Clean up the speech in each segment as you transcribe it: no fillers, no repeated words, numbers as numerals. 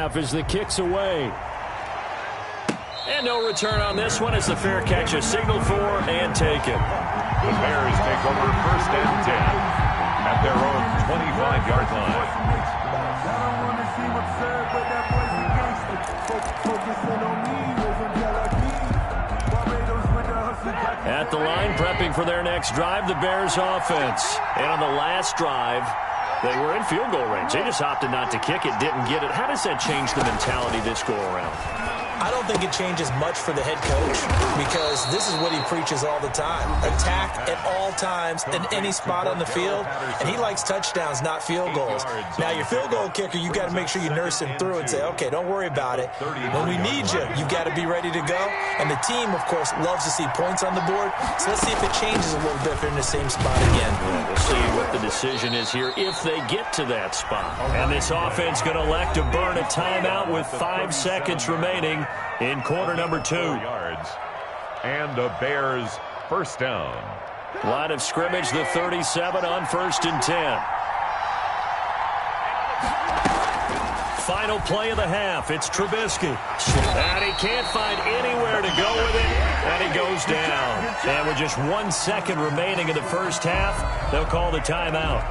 half as the kick's away. And no return on this one as the fair catch is signaled for and taken. The Bears take over 1st and 10 at their own 25-yard line. At the line, prepping for their next drive, the Bears offense. And on the last drive, they were in field goal range. They just opted not to kick it, didn't get it. How does that change the mentality this go around? I don't think it changes much for the head coach because this is what he preaches all the time. Attack at all times in any spot on the field, and he likes touchdowns, not field goals. Now, your field goal kicker, you got to make sure you nurse him through and say, okay, don't worry about it. When we need you, you've got to be ready to go. And the team, of course, loves to see points on the board. So let's see if it changes a little bit if they're in the same spot again. Yeah, we'll see what the decision is here if they get to that spot. And this offense going to elect to burn a timeout with 5 seconds remaining in quarter number 2. And the Bears first down. Line of scrimmage, the 37 on 1st and 10. Final play of the half. It's Trubisky. And he can't find anywhere to go with it. And he goes down. And with just 1 second remaining in the first half, they'll call the timeout.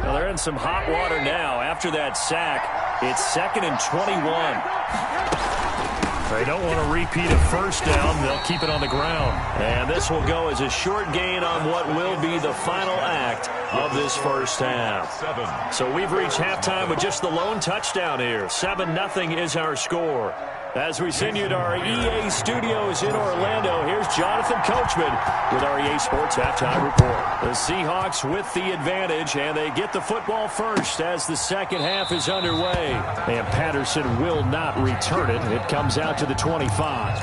Well, they're in some hot water now. After that sack, it's 2nd and 21. They don't want to repeat a first down. They'll keep it on the ground. And this will go as a short gain on what will be the final act of this first half. So we've reached halftime with just the lone touchdown here. 7-0 is our score. As we send you to our EA studios in Orlando, here's Jonathan Coachman with our EA Sports Halftime Report. The Seahawks with the advantage, and they get the football first as the second half is underway. And Patterson will not return it. It comes out to the 25.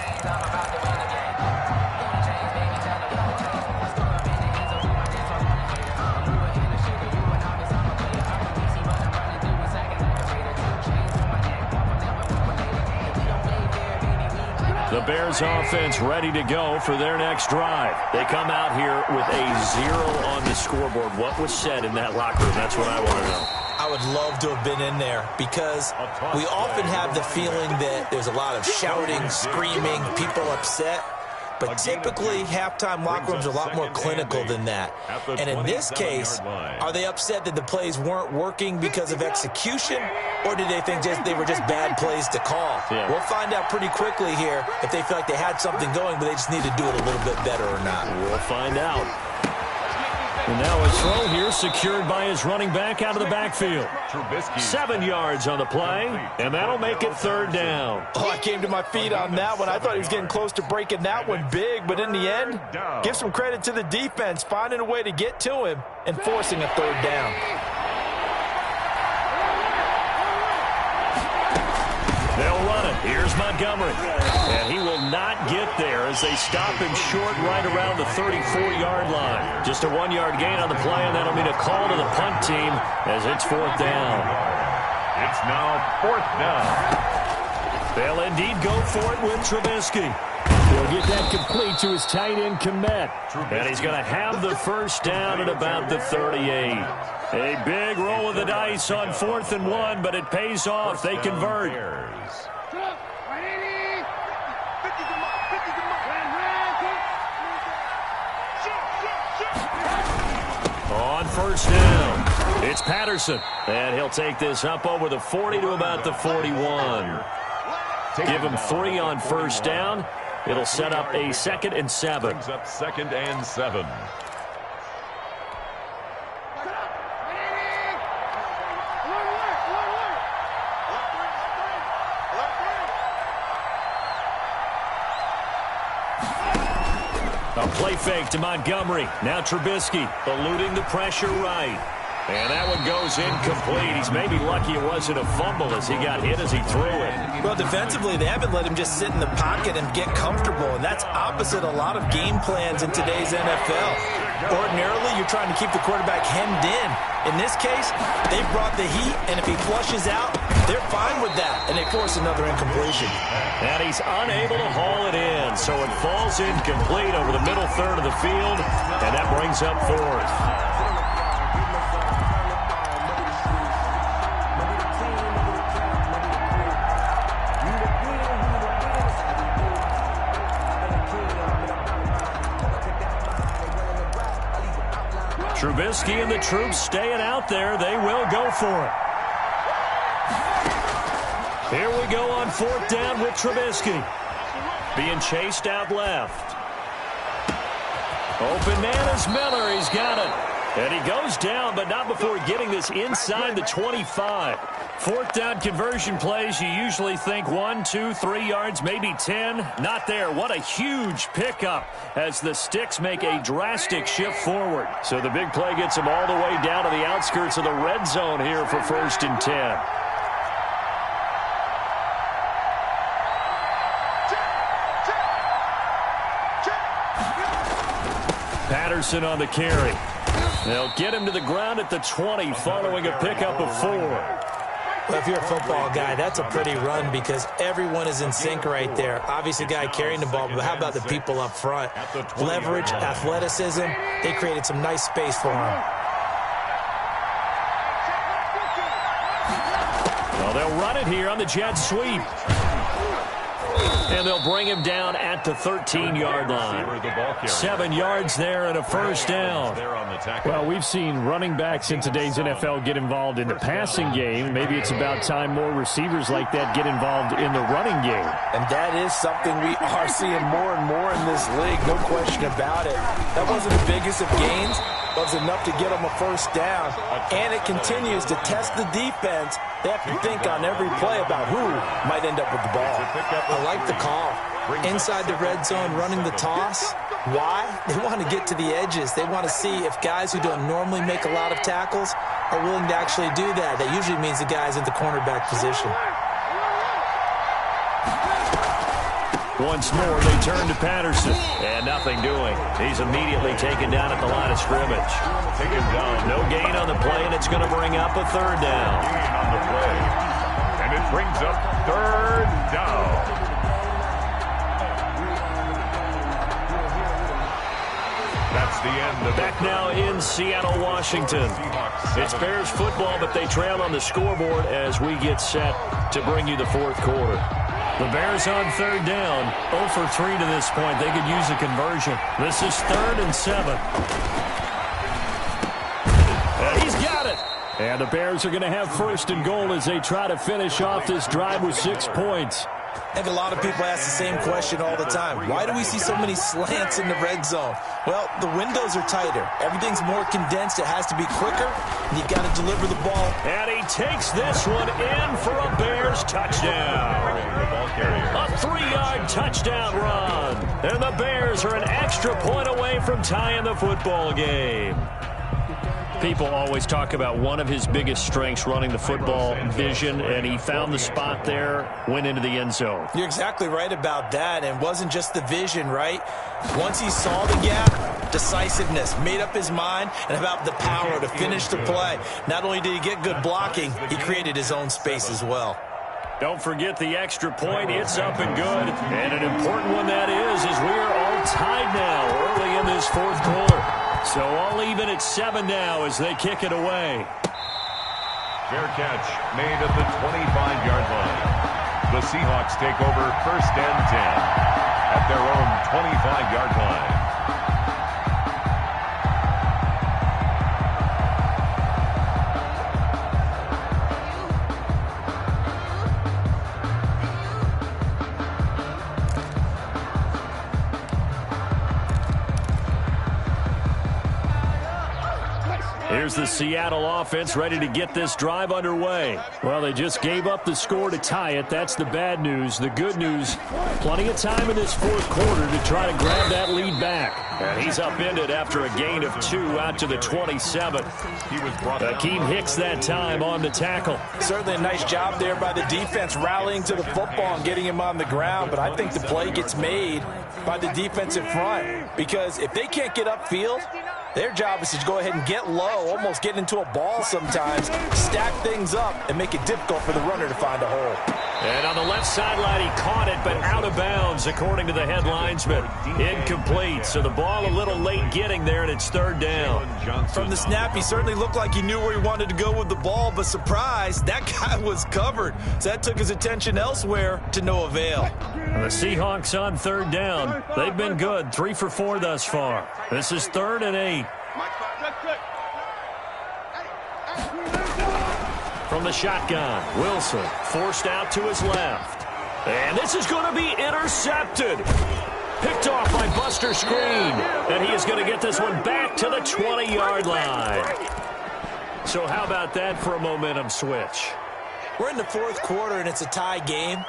The Bears offense ready to go for their next drive. They come out here with a 0 on the scoreboard. What was said in that locker room? That's what I want to know. I would love to have been in there because we often have the feeling that there's a lot of shouting, screaming, people upset. But typically, halftime locker rooms are a lot more clinical than that. And in this case, are they upset that the plays weren't working because of execution, or did they think they were just bad plays to call? Yeah. We'll find out pretty quickly here if they feel like they had something going, but they just need to do it a little bit better or not. We'll find out. And now a throw here secured by his running back out of the backfield. 7 yards on the play, and that'll make it 3rd down. Oh, I came to my feet on that one. I thought he was getting close to breaking that one big, but in the end, give some credit to the defense, finding a way to get to him and forcing a 3rd down. They'll run it. Here's Montgomery. And he will not get there as they stop him short right around the 34-yard line. Just a 1-yard gain on the play, and that'll mean a call to the punt team as it's 4th down. It's now 4th down. They'll indeed go for it with Trubisky. He'll get that complete to his tight end, Komet. And he's going to have the first down at about the 38. A big roll of the dice on 4th and 1, but it pays off. They convert. On 1st down, it's Patterson. And he'll take this up over the 40 to about the 41. Give him 3 on 1st down. It'll set up a 2nd and 7. Brings up 2nd and 7. A play fake to Montgomery. Now Trubisky eluding the pressure right. And that one goes incomplete. He's maybe lucky it wasn't a fumble as he got hit as he threw it. Well, defensively, they haven't let him just sit in the pocket and get comfortable, and that's opposite a lot of game plans in today's NFL. Ordinarily, you're trying to keep the quarterback hemmed in. In this case, they brought the heat, and if he flushes out, They're fine with that, and they force another incompletion. And he's unable to haul it in, so it falls incomplete over the middle third of the field, and that brings up fourth. Trubisky and the troops staying out there. They will go for it. Here we go on fourth down with Trubisky. Being chased out left. Open man is Miller. He's got it. And he goes down, but not before getting this inside the 25. Fourth down conversion plays, you usually think 1, 2, 3 yards, maybe 10. Not there. What a huge pickup as the sticks make a drastic shift forward. So the big play gets them all the way down to the outskirts of the red zone here for 1st and 10. Patterson on the carry. They'll get him to the ground at the 20 following a pickup of 4. Well, if you're a football guy, that's a pretty run because everyone is in sync right there. Obviously, guy carrying the ball, but how about the people up front? Leverage, athleticism, they created some nice space for him. Well, they'll run it here on the jet sweep. And they'll bring him down at the 13-yard line. 7 yards there and a first down. Well, we've seen running backs in today's NFL get involved in the passing game. Maybe it's about time more receivers like that get involved in the running game. And that is something we are seeing more and more in this league, no question about it. That wasn't the biggest of gains, but it was enough to get them a first down. And it continues to test the defense. They have to think on every play about who might end up with the ball. I like the call. Inside the red zone, running the toss. Why? They want to get to the edges. They want to see if guys who don't normally make a lot of tackles are willing to actually do that. That usually means the guy's in the cornerback position. Once more, they turn to Patterson. And nothing doing. He's immediately taken down at the line of scrimmage. Taken down. No gain on the play, and it's going to bring up a third down. Gain on the play. And it brings up third down. That's the end of Back now in Seattle, Washington. It's Bears football, but they trail on the scoreboard as we get set to bring you the fourth quarter. The Bears on third down. 0 for 3 to this point. They could use a conversion. This is 3rd and 7. And he's got it. And the Bears are going to have 1st and goal as they try to finish off this drive with 6 points. I think a lot of people ask the same question all the time. Why do we see so many slants in the red zone? Well, the windows are tighter. Everything's more condensed. It has to be quicker, and you've got to deliver the ball. And he takes this one in for a Bears touchdown. A 3-yard touchdown run. And the Bears are an extra point away from tying the football game. People always talk about one of his biggest strengths running the football, vision, and he found the spot there, went into the end zone. You're exactly right about that, and it wasn't just the vision, right? Once he saw the gap, decisiveness, made up his mind, and about the power to finish the play. Not only did he get good blocking, he created his own space as well. Don't forget the extra point. It's up and good. And an important one that is we are all tied now early in this fourth quarter. So all even at 7 now as they kick it away. Fair catch made at the 25-yard line. The Seahawks take over 1st and 10 at their own 25-yard line. Here's the Seattle offense ready to get this drive underway. Well, they just gave up the score to tie it. That's the bad news. The good news, plenty of time in this fourth quarter to try to grab that lead back. And he's upended after a gain of 2 out to the 27. Akeem Hicks that time on the tackle. Certainly a nice job there by the defense rallying to the football and getting him on the ground. But I think the play gets made by the defensive front. Because if they can't get upfield, Their job is to go ahead and get low, almost get into a ball sometimes, stack things up, and make it difficult for the runner to find a hole. And on the left sideline, he caught it, but out of bounds, according to the head linesman. Incomplete, so the ball a little late getting there, and it's third down. From the snap, he certainly looked like he knew where he wanted to go with the ball, but surprise, that guy was covered. So that took his attention elsewhere to no avail. The Seahawks on third down. They've been good, 3 for 4 thus far. This is 3rd and 8. From the shotgun, Wilson forced out to his left. And this is going to be intercepted. Picked off by Buster Skrine. And he is going to get this one back to the 20-yard line. So how about that for a momentum switch? We're in the 4th quarter, and it's a tie game.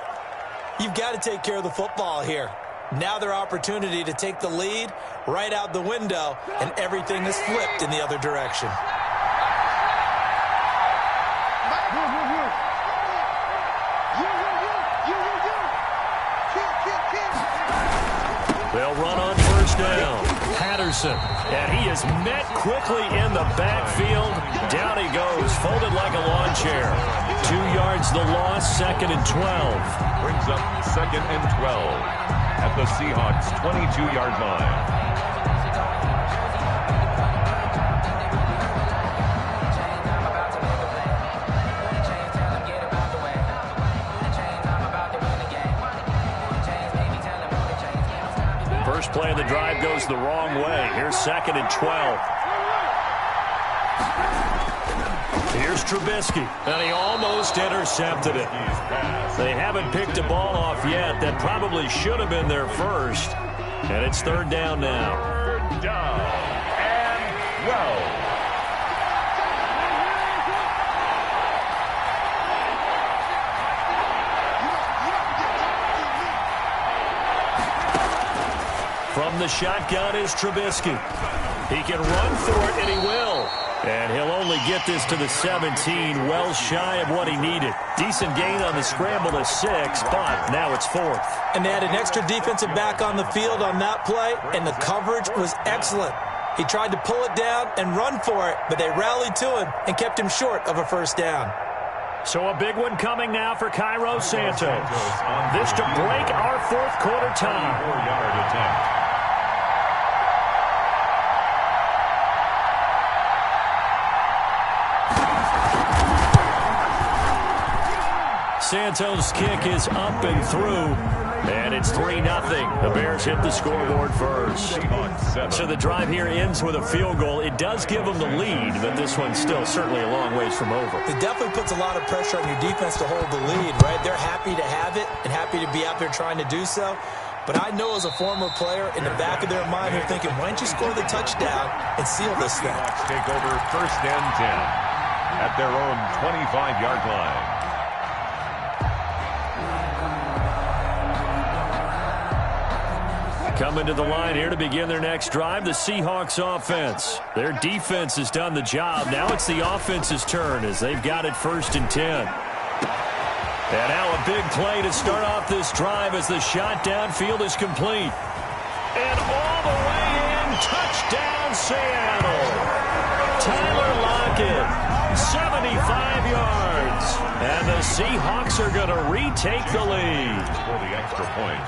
You've got to take care of the football here. Now their opportunity to take the lead right out the window, and everything is flipped in the other direction. They'll run on first down. Patterson, and he is met quickly in the backfield. Down he goes, folded like a lawn chair. 2 yards the loss, 2nd and 12. Brings up 2nd and 12 at the Seahawks' 22-yard line. First play of the drive goes the wrong way. Here's 2nd and 12. Here's Trubisky, and he almost intercepted it. They haven't picked a ball off yet. That probably should have been their first. And it's 3rd down now. 3rd down and 12. From the shotgun is Trubisky. He can run for it, and he will. And he'll only get this to the 17, well shy of what he needed. Decent gain on the scramble to 6, but now it's 4th. And they had an extra defensive back on the field on that play, and the coverage was excellent. He tried to pull it down and run for it, but they rallied to him and kept him short of a first down. So a big one coming now for Cairo Santos. This to break our 4th quarter tie. 4-yard attempt. Santos' kick is up and through, and it's 3-0. The Bears hit the scoreboard first. So the drive here ends with a field goal. It does give them the lead, but this one's still certainly a long ways from over. It definitely puts a lot of pressure on your defense to hold the lead, right? They're happy to have it and happy to be out there trying to do so. But I know as a former player, in the back of their mind, they're thinking, why don't you score the touchdown and seal this thing? Seahawks take over 1st and 10 at their own 25-yard line. Coming to the line here to begin their next drive, the Seahawks offense. Their defense has done the job. Now it's the offense's turn as they've got it 1st and 10. And now a big play to start off this drive as the shot downfield is complete. And all the way in, touchdown Seattle. Tyler Lockett, 75 yards. And the Seahawks are going to retake the lead. For the extra point.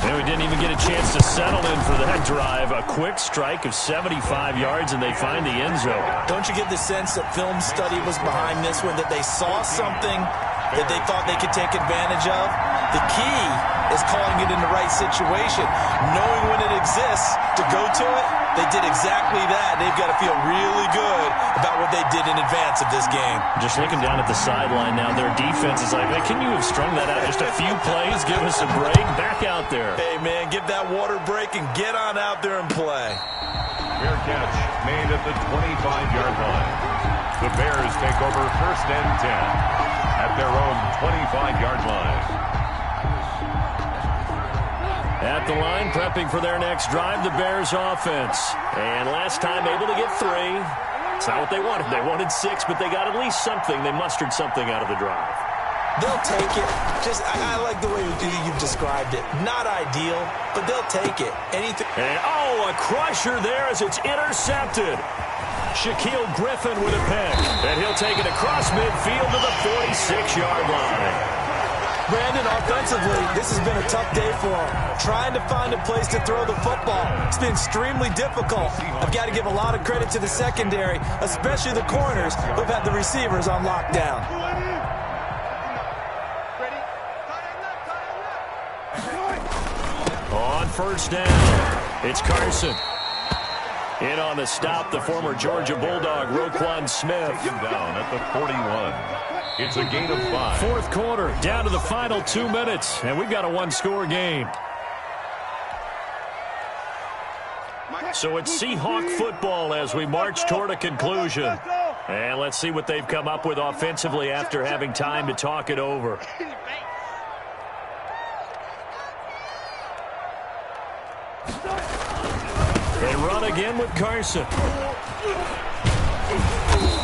And we didn't even get a chance to settle in for that drive. A quick strike of 75 yards, and they find the end zone. Don't you get the sense that film study was behind this one, that they saw something that they thought they could take advantage of? The key is calling it in the right situation. Knowing when it exists to go to it, they did exactly that. They've got to feel really good about what they did in advance of this game. Just looking down at the sideline now, their defense is like, hey, can you have strung that out just a few plays? Give us a break. Back out there. Hey, man, give that water break and get on out there and play. Fair catch made at the 25-yard line. The Bears take over 1st and 10 at their own 25-yard line. At the line, prepping for their next drive, the Bears offense. And last time able to get 3. It's not what they wanted. They wanted 6, but they got at least something. They mustered something out of the drive. They'll take it. I like the way you've described it. Not ideal, but they'll take it. Anything. And, oh, a crusher there as it's intercepted. Shaquille Griffin with a pick. And he'll take it across midfield to the 46-yard line. Brandon, offensively, this has been a tough day for him. Trying to find a place to throw the football. It's been extremely difficult. I've got to give a lot of credit to the secondary, especially the corners who've had the receivers on lockdown. On first down, it's Carson. In on the stop, the former Georgia Bulldog, Roquan Smith. Down at the 41. It's a gain of 5. Fourth quarter, down to the final 2 minutes, and we've got a one-score game. So it's Seahawk football as we march toward a conclusion. And let's see what they've come up with offensively after having time to talk it over. They run again with Carson.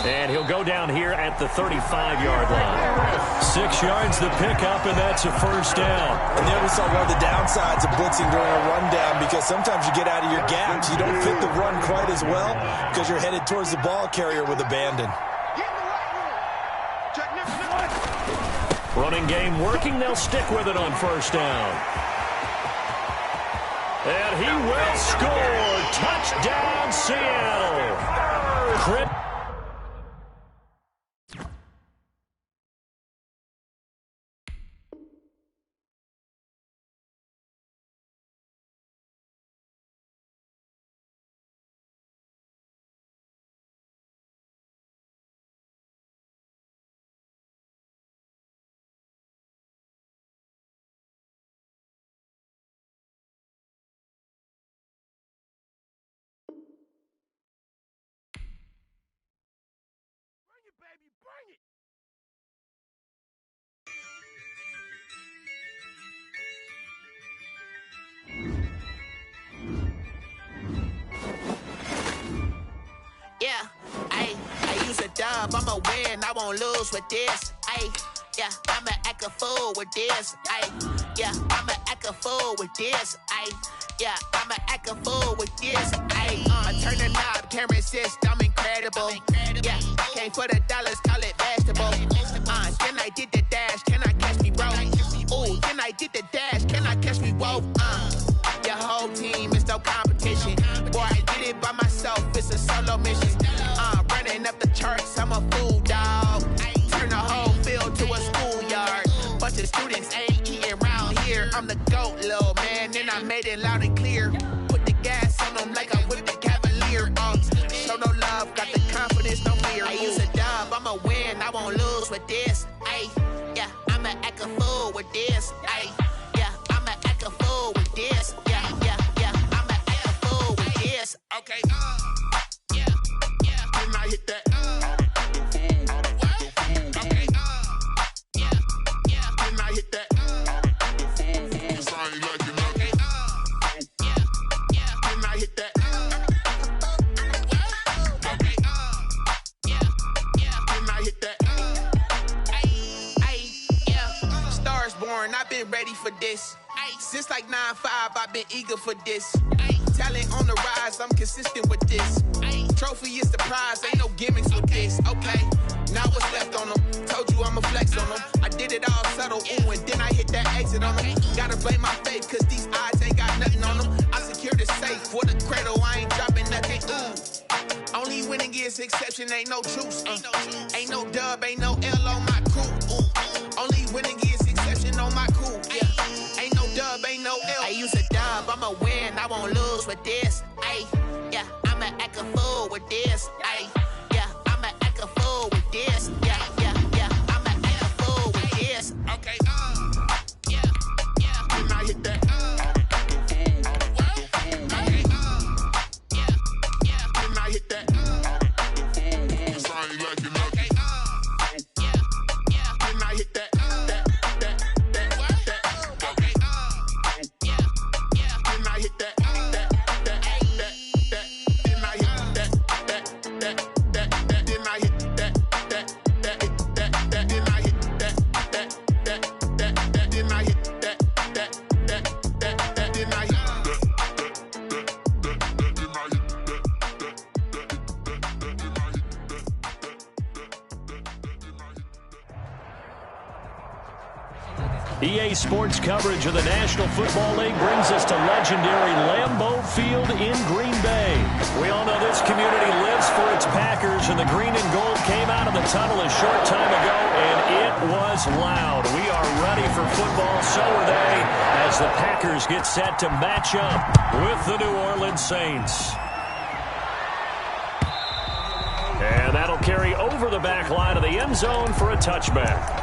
And he'll go down here at the 35-yard line. 6 yards the pickup, and that's a first down. And there we saw one of the downsides of blitzing during a rundown, because sometimes you get out of your gaps. You don't fit the run quite as well because you're headed towards the ball carrier with abandon. Running game working. They'll stick with it on first down. And he will score. Touchdown, Seattle. Yeah, I use a dub, I'ma win, I won't lose with this. Yeah, I'ma act a fool with this. Yeah, I'ma act a fool with this. Yeah, I'ma act a fool with this. I turn the knob, camera assist, I'm incredible. Yeah, came for the dollars, call it vegetable. Then I did the dash, can I catch me, bro? Ooh, then I did the dash, can I catch me, whoa? Your whole team is no competition. Boy, I did it by myself, it's a solo mission. Running up the charts, I'm a fool, dog. Turn the whole field to a schoolyard. Bunch of students ain't eating around here. I'm the GOAT, little man, and I made it loud and clear. Put the gas on them like I'm with the Cavalier. Show no love, got the confidence, no fear. I use a dub, I'ma win, I won't lose with this. Yeah, I'ma act a fool with this. Yeah, I'ma act a fool with this. Yeah, I'ma act a fool with this. Okay, yeah, can I hit that? Okay, yeah, can I hit that? Cause I ain't like it. Okay, yeah, can I hit that? Okay, yeah, can I hit that? Yeah, stars born, I've been ready for this. Since like 9-5, I've been eager for this. Talent on the rise, I'm consistent with this. Trophy is the prize, ain't no gimmicks with this. Okay, now what's left on them? Told you I'ma flex on them. I did it all subtle, ooh, and then I hit that exit on them. Gotta blame my faith, cause these odds ain't got nothing on them. I secure the safe for the cradle, I ain't dropping nothing, ooh. Only winning is exception, ain't no truce. Ain't no dub, ain't no L on my crew. Ooh. Only winning is exception on my crew, yeah. Ain't no dub, ain't no L. I use a dub, I'ma win, I won't lose with this. Yeah, I'ma act a fool with this. Yeah, I'ma act a fool with this. Yeah, I'ma act a fool with this. Okay, yeah, can I hit that? Okay, yeah, can I hit that? Cause I ain't like it. Okay, yeah, can I hit that? Okay, yeah, can I hit that? Can I hit that? EA Sports coverage of the National Football League brings us to legendary Lambeau Field in Green Bay. We all know this community lives for its Packers, and the green and gold came out of the tunnel a short time ago, and it was loud. We are ready for football, so are they, as the Packers get set to match up with the New Orleans Saints. And that'll carry over the back line of the end zone for a touchback.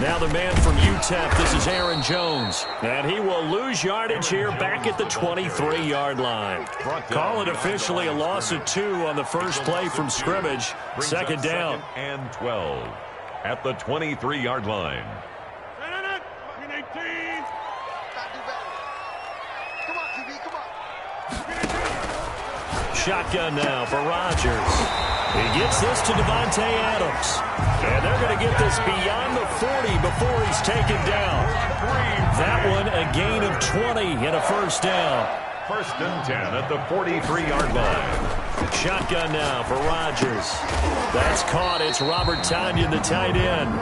Now the man from UTEP, this is Aaron Jones. And he will lose yardage here back at the 23-yard line. Call it officially a loss of 2 on the first play from scrimmage. Second down. And 12 at the 23-yard line. Shotgun now for Rodgers. He gets this to Devontae Adams. And they're going to get this beyond the 40 before he's taken down. That one a gain of 20 and a first down. First and 10 at the 43-yard line. Shotgun now for Rodgers. That's caught. It's Robert Tonyan, the tight end.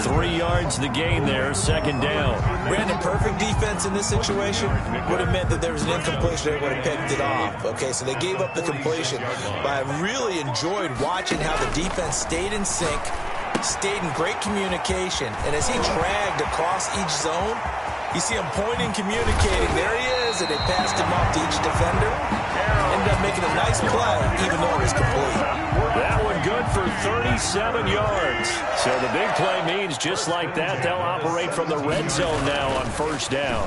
3 yards the gain there, second down. Brandon, perfect defense in this situation would have meant that there was an incompletion. They would have picked it off. Okay, so they gave up the completion. But I really enjoyed watching how the defense stayed in sync, stayed in great communication. And as he dragged across each zone, you see him pointing, communicating. There he is, and they passed him off to each defender. Ended up making a nice play, even though it was complete. That one good for 37 yards. So the big play means just like that, they'll operate from the red zone now on first down.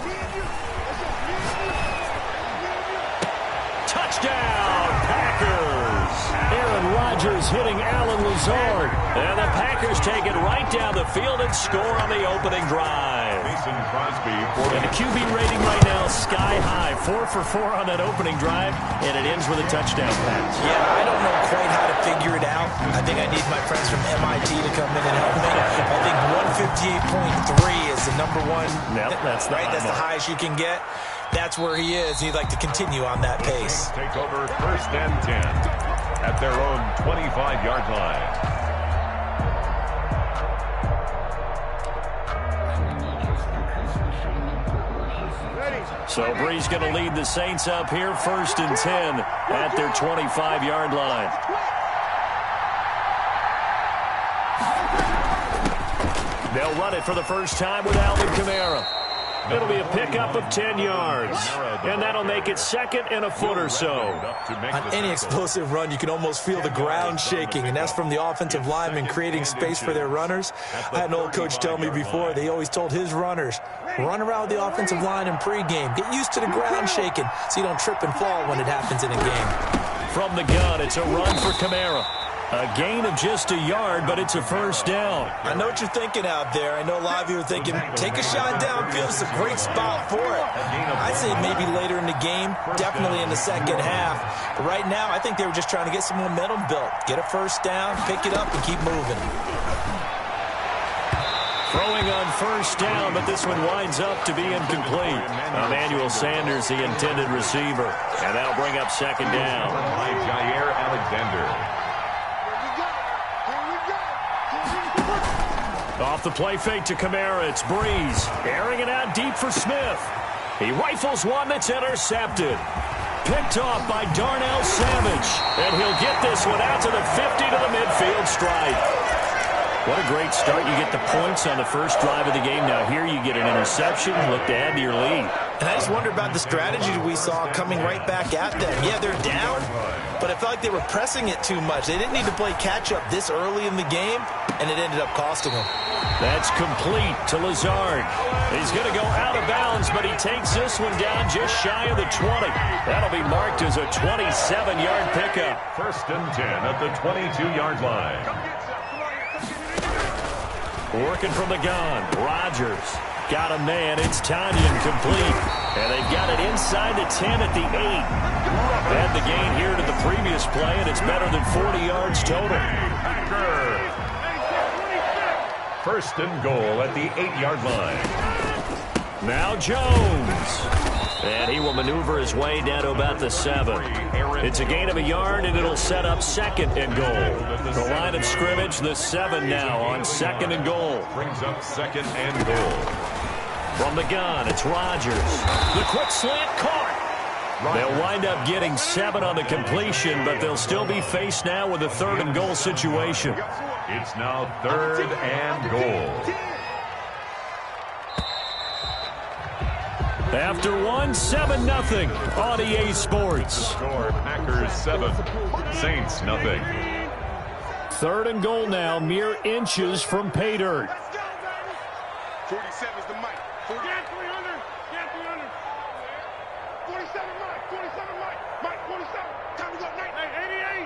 Touchdown, Packers! Aaron Rodgers hitting Alan Lazard. And the Packers take it right down the field and score on the opening drive. And the QB rating right now sky high. 4 for 4 on that opening drive, and it ends with a touchdown pass. Yeah, I don't know quite how to figure it out. I think I need my friends from MIT to come in and help me. I think 158.3 is the number one. Yep, that's the right. That's the highest you can get. That's where he is. He'd like to continue on that pace. Take over first and 10 at their own 25-yard line. So Brees going to lead the Saints up here, first and 10 at their 25-yard line. They'll run it for the first time with Alvin Kamara. It'll be a pickup of 10 yards, and that'll make it second and a foot or so. On any explosive run, you can almost feel the ground shaking, and that's from the offensive linemen creating space for their runners. I had an old coach tell me before, they always told his runners, run around the offensive line in pregame. Get used to the ground shaking so you don't trip and fall when it happens in a game. From the gun, it's a run for Kamara. A gain of just a yard, but it's a first down. I know what you're thinking out there. I know a lot of you are thinking, take a shot downfield. It's a great spot for it. I'd say maybe later in the game, definitely in the second half. But right now, I think they were just trying to get some momentum built. Get a first down, pick it up, and keep moving. Throwing on first down, but this one winds up to be incomplete. Emmanuel Sanders, the intended receiver. And that'll bring up second down. By Jair Alexander. Off the play fake to Kamara, it's Brees. Airing it out deep for Smith. He rifles one that's intercepted. Picked off by Darnell Savage. And he'll get this one out to the 50 to the midfield stripe. What a great start. You get the points on the first drive of the game. Now here you get an interception. Look to add to your lead. And I just wonder about the strategy we saw coming right back at them. Yeah, they're down, but I felt like they were pressing it too much. They didn't need to play catch-up this early in the game, and it ended up costing them. That's complete to Lazard. He's going to go out of bounds, but he takes this one down just shy of the 20. That'll be marked as a 27-yard pickup. First and 10 at the 22-yard line. Working from the gun, Rodgers. Got a man, it's Tonyan complete. And they've got it inside the 10 at the 8. Had the gain here to the previous play, and it's better than 40 yards total. First and goal at the 8-yard line. Now Jones. And he will maneuver his way down to about the 7. It's a gain of a yard, and it'll set up second and goal. The line of scrimmage, the 7 now on second and goal. Brings up second and goal. From the gun, it's Rodgers. The quick slant caught. They'll wind up getting 7 on the completion, but they'll still be faced now with a third and goal situation. It's now third and goal. After 7-0 on EA Sports. Score Packers 7, Saints nothing. Third and goal now, mere inches from pay dirt. 47's the mic. 47, 47. Time to go. 88.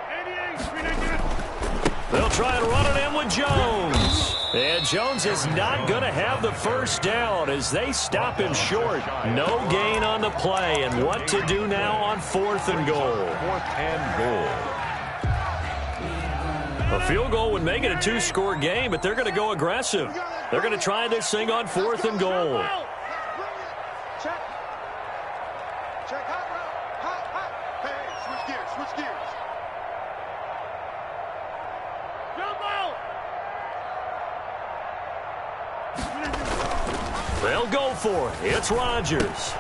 They'll try and run it in with Jones. And Jones is not going to have the first down as they stop him short. No gain on the play. And what to do now on fourth and goal? Fourth and goal. A field goal would make it a 2-score game, but they're going to go aggressive. They're going to try this thing on fourth and goal. Check. Hot. Hey, switch gears. They'll go for it. It's Rodgers.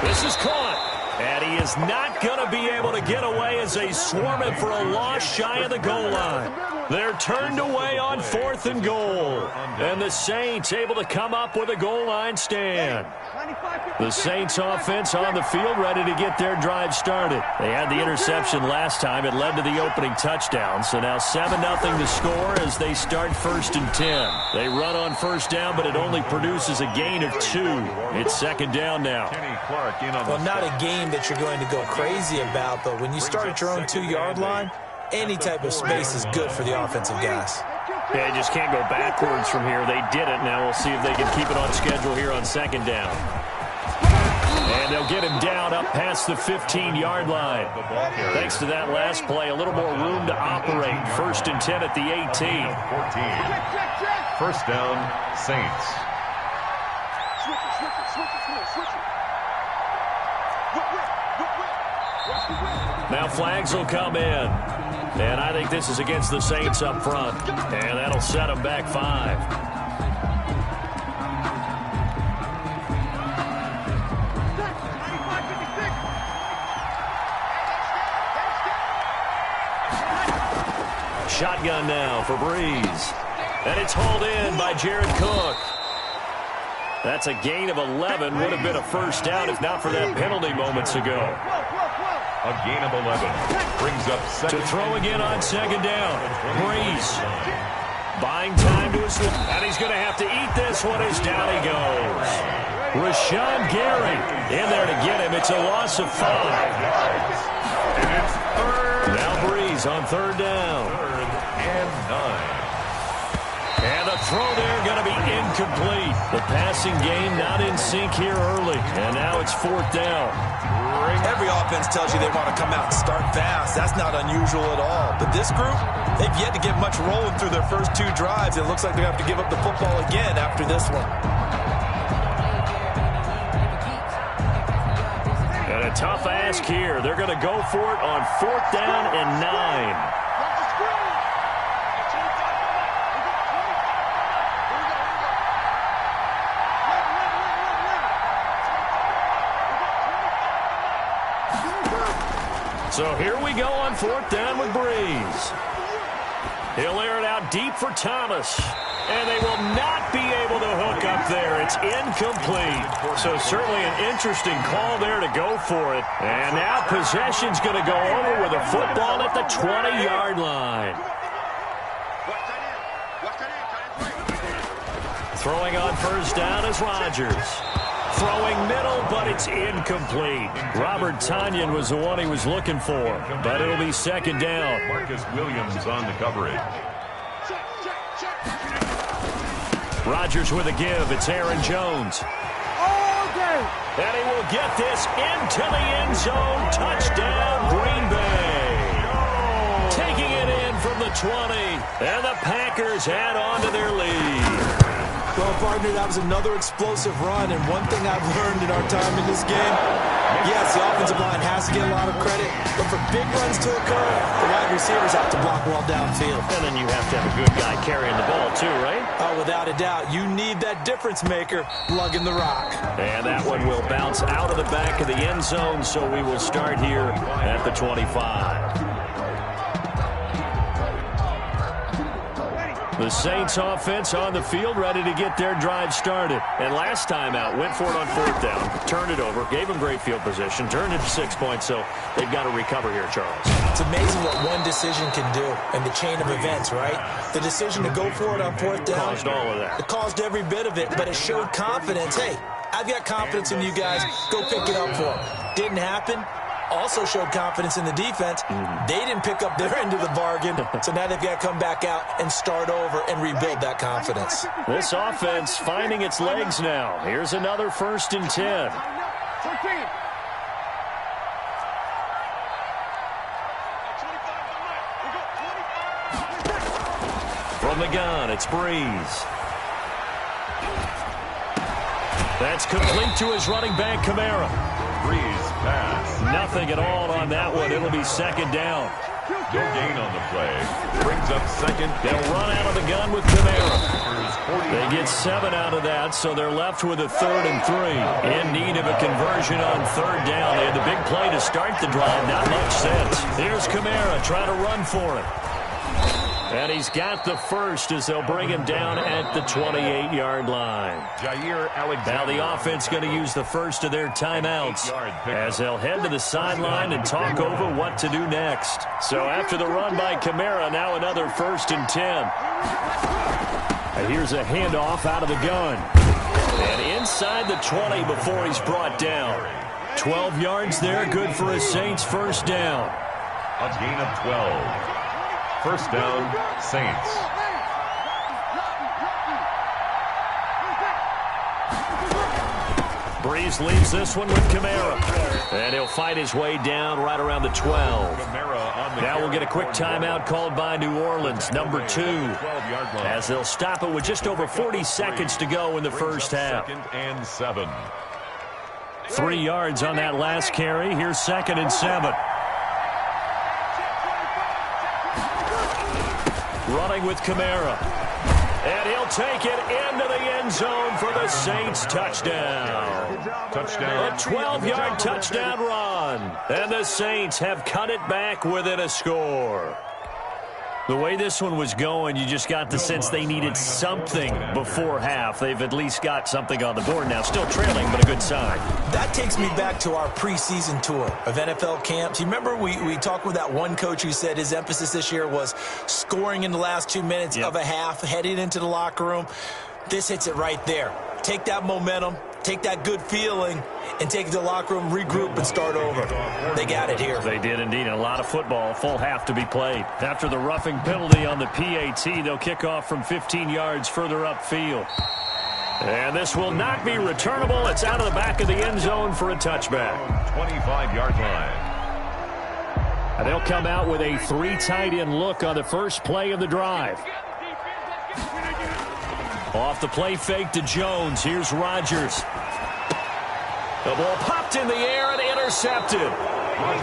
This is caught. And he is not going to be able to get away as they swarm him for a loss shy of the goal line. They're turned away on fourth and goal. And the Saints able to come up with a goal line stand. The Saints offense on the field ready to get their drive started. They had the interception last time. It led to the opening touchdown. So now 7-0 to score as they start first and 10. They run on first down, but it only produces a gain of 2. It's second down now. Well, not a game that you're going to go crazy about, but when you start at your own 2-yard line, any type of space is good for the offensive guys. Yeah, they just can't go backwards from here. They did it. Now we'll see if they can keep it on schedule here on second down. And they'll get him down up past the 15-yard line. Thanks to that last play, a little more room to operate. First and 10 at the 18. 14. First down, Saints. Now flags will come in. And I think this is against the Saints up front. And that'll set them back 5. Shotgun now for Breeze. And it's hauled in by Jared Cook. That's a gain of 11. Would have been a first down if not for that penalty moments ago. A gain of 11. Brings up second. To throw again on second down. Breeze. Buying time to his... And he's going to have to eat this one as down he goes. Rashawn Gary in there to get him. It's a loss of 5. And it's third. Now Breeze on third down. Third and 9. And the throw there going to be incomplete. The passing game not in sync here early. And now it's fourth down. Every offense tells you they want to come out and start fast. That's not unusual at all. But this group, they've yet to get much rolling through their first 2 drives. It looks like they have to give up the football again after this one. And a tough ask here. They're going to go for it on fourth down and 9. So here we go on fourth down with Breeze. He'll air it out deep for Thomas. And they will not be able to hook up there. It's incomplete. So certainly an interesting call there to go for it. And now possession's going to go over with a football at the 20-yard line. Throwing on first down is Rodgers. Throwing middle, but it's incomplete. Robert Tonyan was the one he was looking for, but it'll be second down. Marcus Williams on the coverage. Rodgers with a give. It's Aaron Jones. And he will get this into the end zone. Touchdown, Green Bay. Taking it in from the the 20. And the Packers add on to their lead. Well, partner, that was another explosive run, and one thing I've learned in our time in this game, yes, the offensive line has to get a lot of credit, but for big runs to occur, the wide receivers have to block well downfield. And then you have to have a good guy carrying the ball too, right? Oh, without a doubt. You need that difference maker lugging the rock. And that one will bounce out of the back of the end zone, so we will start here at the 25. The Saints offense on the field, ready to get their drive started. And last time out, went for it on 4th down, turned it over, gave them great field position, turned it to 6 points, so they've got to recover here, Charles. It's amazing what one decision can do in the chain of events, right? The decision to go for it on 4th down. Caused all of that. It caused every bit of it, but it showed confidence. Hey, I've got confidence in you guys. Go pick it up for them. Didn't happen. Also showed confidence in the defense. They didn't pick up their end of the bargain, so now they've got to come back out and start over and rebuild that confidence. This offense finding its legs now. Here's another 1st and 10. From the gun, it's Breeze. That's complete to his running back, Kamara. Breeze pass. Nothing at all on that one. It'll be 2nd down. No gain on the play. Brings up 2nd. They'll run out of the gun with Kamara. They get 7 out of that, so they're left with a 3rd and 3. In need of a conversion on 3rd down. They had the big play to start the drive. Not much sense. Here's Kamara trying to run for it. And he's got the first as they'll bring him down at the 28-yard line. Jair Alexander. Now the offense going to use the first of their timeouts as they'll head to the sideline and talk over what to do next. So after the run by Kamara, now another 1st and 10. And here's a handoff out of the gun. And inside the 20 before he's brought down. 12 yards there, good for a Saints 1st down. A gain of 12. 1st down, Saints. Breeze leaves this one with Kamara. And he'll fight his way down right around the 12. Now we'll get a quick timeout called by New Orleans, number 2. As they'll stop it with just over 40 seconds to go in the first half. 2nd and 7. 3 yards on that last carry. Here's 2nd and 7. Running with Kamara. And he'll take it into the end zone for the Saints touchdown. Touchdown. A 12-yard touchdown run. And the Saints have cut it back within a score. The way this one was going, you just got the sense they needed something before half. They've at least got something on the board now. Still trailing, but a good sign. That takes me back to our preseason tour of NFL camps. You remember we talked with that one coach who said his emphasis this year was scoring in the last 2 minutes of a half, heading into the locker room. This hits it right there. Take that momentum, take that good feeling, and take it to the locker room, regroup, and start over. They got it here. They did indeed. And a lot of football, full half to be played. After the roughing penalty on the PAT, they'll kick off from 15 yards further upfield. And this will not be returnable. It's out of the back of the end zone for a touchback. 25-yard line. And they'll come out with a 3 tight end look on the first play of the drive. Off the play fake to Jones. Here's Rodgers. The ball popped in the air and intercepted.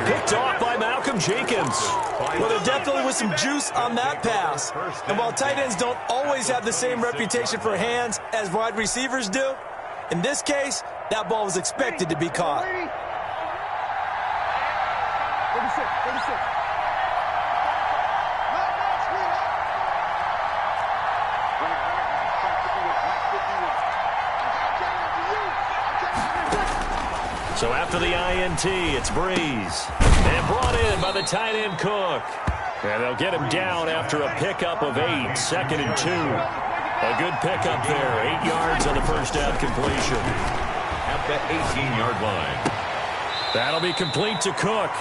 Picked off by Malcolm Jenkins. Well, there definitely was some juice on that pass. And while tight ends don't always have the same reputation for hands as wide receivers do, in this case, that ball was expected to be caught. 36. So after the INT, it's Breeze. And brought in by the tight end Cook. And they'll get him down after a pickup of 8, 2nd and 2. A good pickup there, 8 yards on the first down completion. At that 18-yard line. That'll be complete to Cook.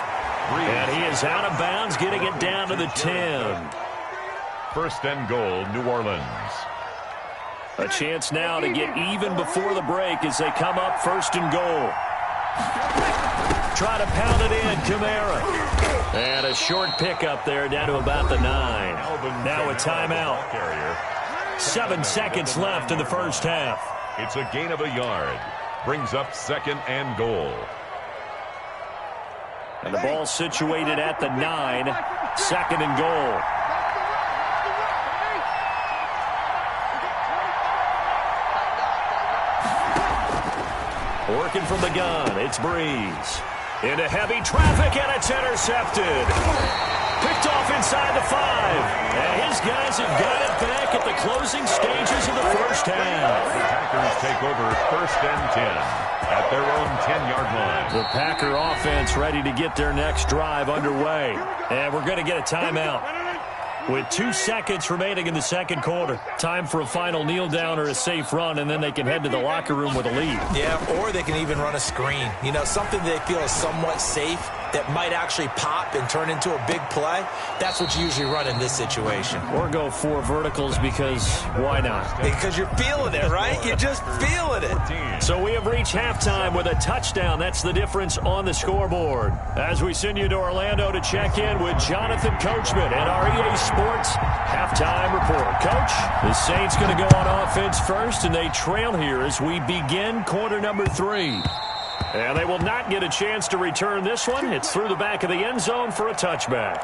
And he is out of bounds, getting it down to the 10. 1st and goal, New Orleans. A chance now to get even before the break as they come up 1st and goal. Try to pound it in, Kamara. And a short pickup there down to about the 9. Now a timeout. 7 seconds left in the first half. It's a gain of a yard. Brings up 2nd and goal. And the ball situated at the 9. 2nd and goal. Working from the gun, it's Breeze. Into heavy traffic, and it's intercepted. Picked off inside the 5. And his guys have got it back at the closing stages of the first half. The Packers take over 1st and 10 at their own 10-yard line. The Packer offense ready to get their next drive underway. And we're going to get a timeout. With 2 seconds remaining in the second quarter. Time for a final kneel down or a safe run, and then they can head to the locker room with a lead. Yeah, or they can even run a screen. You know, something they feel is somewhat safe that might actually pop and turn into a big play. That's what you usually run in this situation. Or go 4 verticals because why not? Because you're feeling it, right? You're just feeling it. So we have reached halftime with a touchdown. That's the difference on the scoreboard. As we send you to Orlando to check in with Jonathan Coachman at our EA Sports halftime report. Coach, the Saints going to go on offense first, and they trail here as we begin quarter number 3. And they will not get a chance to return this one. It's through the back of the end zone for a touchback.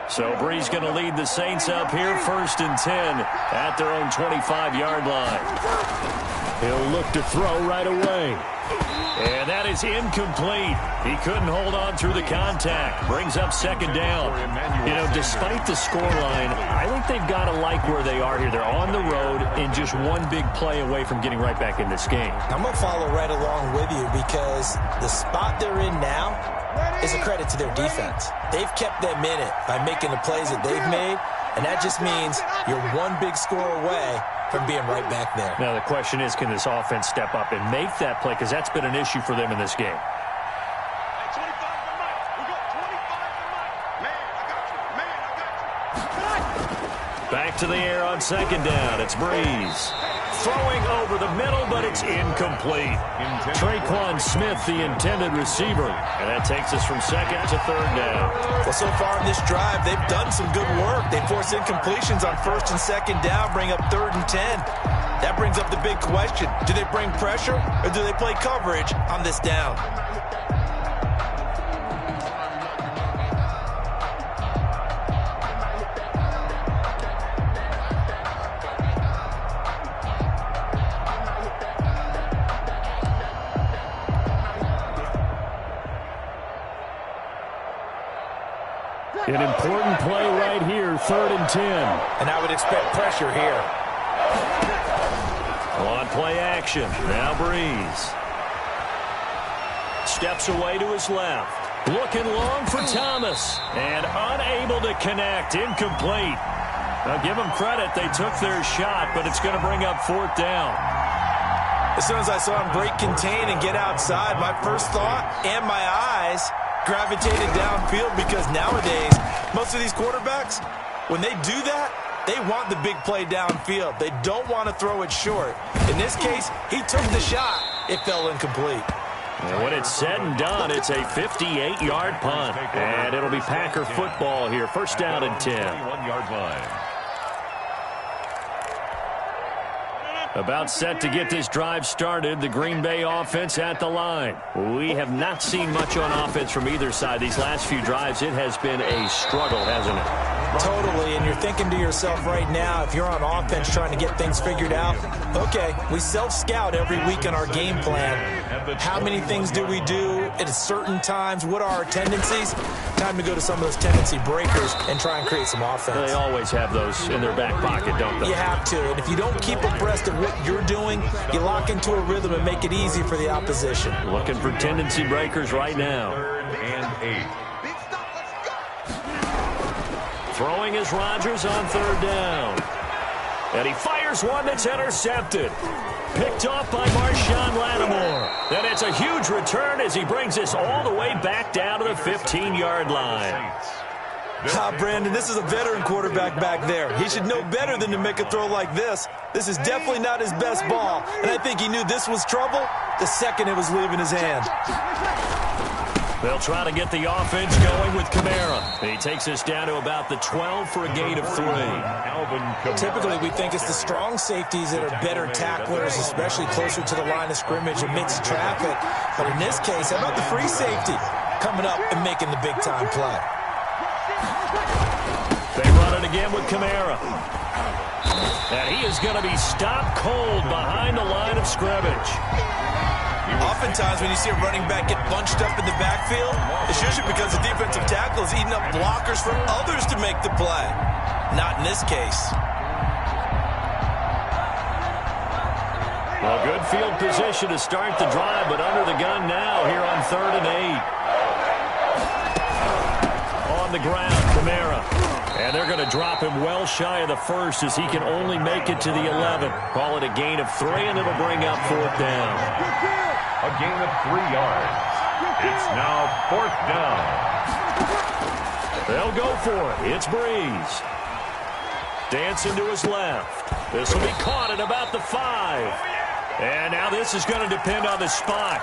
So Breeze going to lead the Saints up here 1st and 10 at their own 25-yard line. He'll look to throw right away. And that is incomplete. He couldn't hold on through the contact. Brings up 2nd down. You know, despite the scoreline, I think they've got to like where they are here. They're on the road and just one big play away from getting right back in this game. I'm going to follow right along with you because the spot they're in now is a credit to their defense. They've kept them in it by making the plays that they've made, and that just means you're one big score away from being right back there. Now the question is, can this offense step up and make that play? Because that's been an issue for them in this game. Back to the air on 2nd down. It's Breeze. Throwing over the middle, but it's incomplete. Traquan Smith, the intended receiver. And that takes us from 2nd to 3rd down. Well, so far in this drive, they've done some good work. They force incompletions on 1st and 2nd down, bring up 3rd and 10. That brings up the big question. Do they bring pressure, or do they play coverage on this down? An important play right here, 3rd and 10. And I would expect pressure here. On play action, now Breeze. Steps away to his left. Looking long for Thomas. And unable to connect, incomplete. Now give them credit, they took their shot, but it's going to bring up 4th down. As soon as I saw him break contain and get outside, my first thought and my eyes gravitated downfield, because nowadays, most of these quarterbacks, when they do that, they want the big play downfield. They don't want to throw it short. In this case, he took the shot. It fell incomplete. And when it's said and done, it's a 58-yard punt. And it'll be Packer football here. 1st down and 10. 21-yard line. About set to get this drive started, the Green Bay offense at the line. We have not seen much on offense from either side. These last few drives, it has been a struggle, hasn't it? Totally, and you're thinking to yourself right now, if you're on offense trying to get things figured out, okay, we self-scout every week on our game plan. How many things do we do at certain times? What are our tendencies? Time to go to some of those tendency breakers and try and create some offense. They always have those in their back pocket, don't they? You have to, and if you don't keep abreast of what you're doing, you lock into a rhythm and make it easy for the opposition. Looking for tendency breakers right now. 3rd and 8. Throwing is Rodgers on 3rd down. And he fires one that's intercepted. Picked off by Marshawn Lattimore. And it's a huge return as he brings us all the way back down to the 15-yard line. Brandon, this is a veteran quarterback back there. He should know better than to make a throw like this. This is definitely not his best ball, and I think he knew this was trouble the second it was leaving his hand. They'll try to get the offense going with Kamara. He takes us down to about the 12 for a gain of 3. Typically, we think it's the strong safeties that are better tacklers, especially closer to the line of scrimmage amidst traffic. But in this case, how about the free safety coming up and making the big-time play? They run it again with Kamara. And he is going to be stopped cold behind the line of scrimmage. Oftentimes when you see a running back get bunched up in the backfield, it's usually because the defensive tackle is eating up blockers from others to make the play. Not in this case. Well, good field position to start the drive, but under the gun now here on 3rd and 8. On the ground, Kamara. And they're going to drop him well shy of the 1st as he can only make it to the 11. Call it a gain of 3, and it'll bring up 4th down. A gain of 3 yards. It's now 4th down. They'll go for it. It's Breeze. Dancing to his left. This will be caught at about the 5. And now this is going to depend on the spot.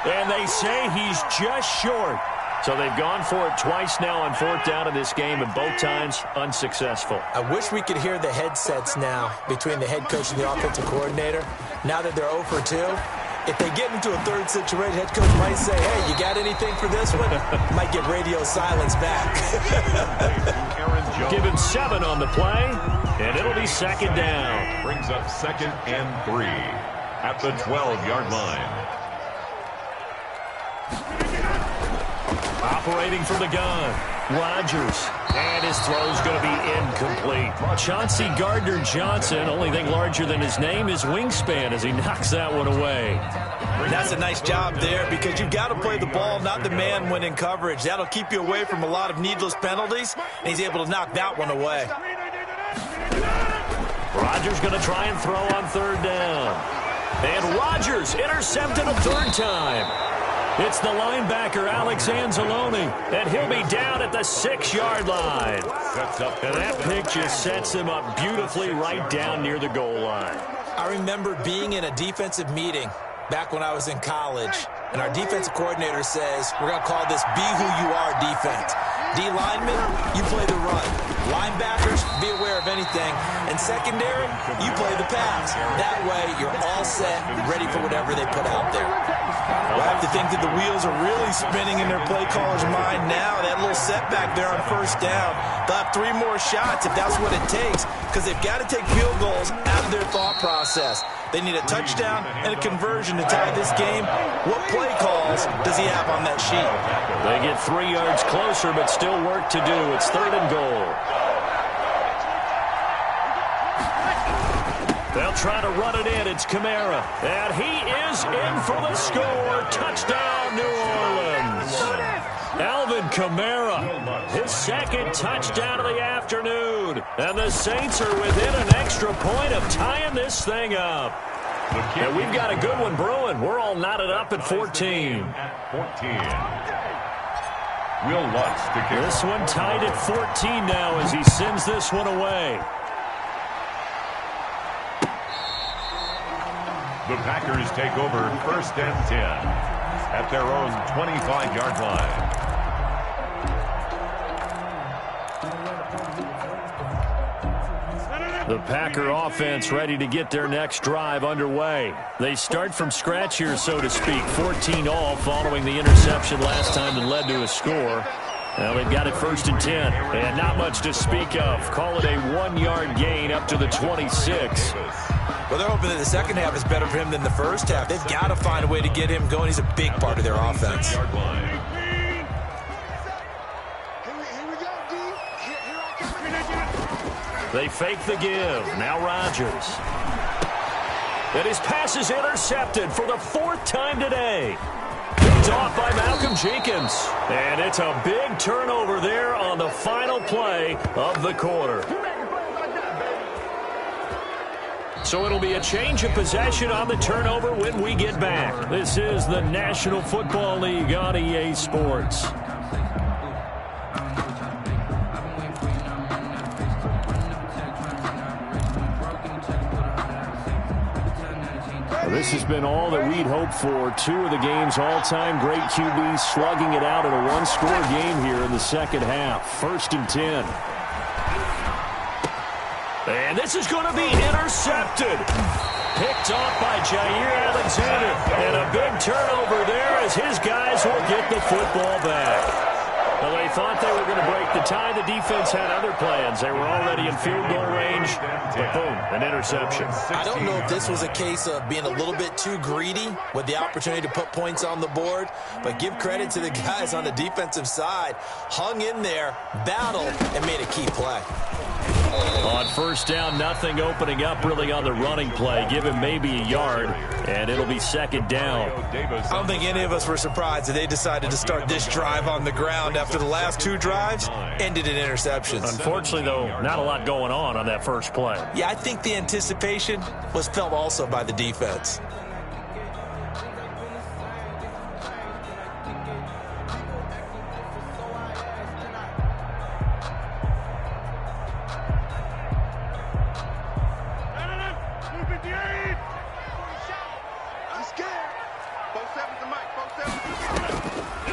And they say he's just short. So they've gone for it twice now on 4th down in this game, and both times unsuccessful. I wish we could hear the headsets now between the head coach and the offensive coordinator. Now that they're 0 for 2, if they get into a 3rd situation, head coach might say, hey, you got anything for this one? Might get radio silence back. Give him 7 on the play, and it'll be 2nd down. Brings up 2nd and 3 at the 12-yard line. Operating from the gun, Rodgers. And his throw's going to be incomplete. Chauncey Gardner-Johnson, only thing larger than his name is wingspan as he knocks that one away. That's a nice job there because you've got to play the ball, not the man when in coverage. That'll keep you away from a lot of needless penalties, and he's able to knock that one away. Rodgers going to try and throw on 3rd down. And Rodgers intercepted a 3rd time. It's the linebacker, Alex Anzalone, and he'll be down at the 6-yard line. And that pick just sets him up beautifully right down near the goal line. I remember being in a defensive meeting back when I was in college, and our defensive coordinator says, we're going to call this Be Who You Are defense. D linemen, you play the run. Linebackers, be aware of anything. And secondary, you play the pass. That way, you're all set, ready for whatever they put out there. Well, I have to think that the wheels are really spinning in their play caller's mind now. That little setback there on 1st down. They'll have 3 more shots if that's what it takes, because they've got to take field goals out of their thought process. They need a touchdown and a conversion to tie this game. What play calls does he have on that sheet? They get 3 yards closer, but still work to do. It's 3rd and goal. They'll try to run it in. It's Kamara. And he is in for the score. Touchdown, New Orleans. Alvin Kamara, his 2nd touchdown of the afternoon. And the Saints are within an extra point of tying this thing up. And we've got a good one brewing. We're all knotted up at 14. Will Lutz to kick. This one tied at 14 now as he sends this one away. The Packers take over 1st and 10 at their own 25-yard line. The Packer offense ready to get their next drive underway. They start from scratch here, so to speak. 14 all following the interception last time that led to a score. Now they've got it 1st and 10. And not much to speak of. Call it a 1-yard gain up to the 26. Well, they're hoping that the second half is better for him than the first half. They've got to find a way to get him going. He's a big part of their offense. They fake the give. Now Rodgers. And his pass is intercepted for the 4th time today. It's off by Malcolm Jenkins. And it's a big turnover there on the final play of the quarter. So it'll be a change of possession on the turnover when we get back. This is the National Football League on EA Sports. Well, this has been all that we'd hoped for. Two of the game's all-time great QBs slugging it out in a one-score game here in the second half. 1st and 10. And this is going to be intercepted. Picked off by Jair Alexander. And a big turnover there as his guys will get the football back. Well, they thought they were going to break the tie. The defense had other plans. They were already in field goal range. But boom, an interception. I don't know if this was a case of being a little bit too greedy with the opportunity to put points on the board. But give credit to the guys on the defensive side. Hung in there, battled, and made a key play. On 1st down, nothing opening up really on the running play. Give him maybe a yard, and it'll be 2nd down. I don't think any of us were surprised that they decided to start this drive on the ground after the last 2 drives ended in interceptions. Unfortunately, though, not a lot going on that first play. Yeah, I think the anticipation was felt also by the defense.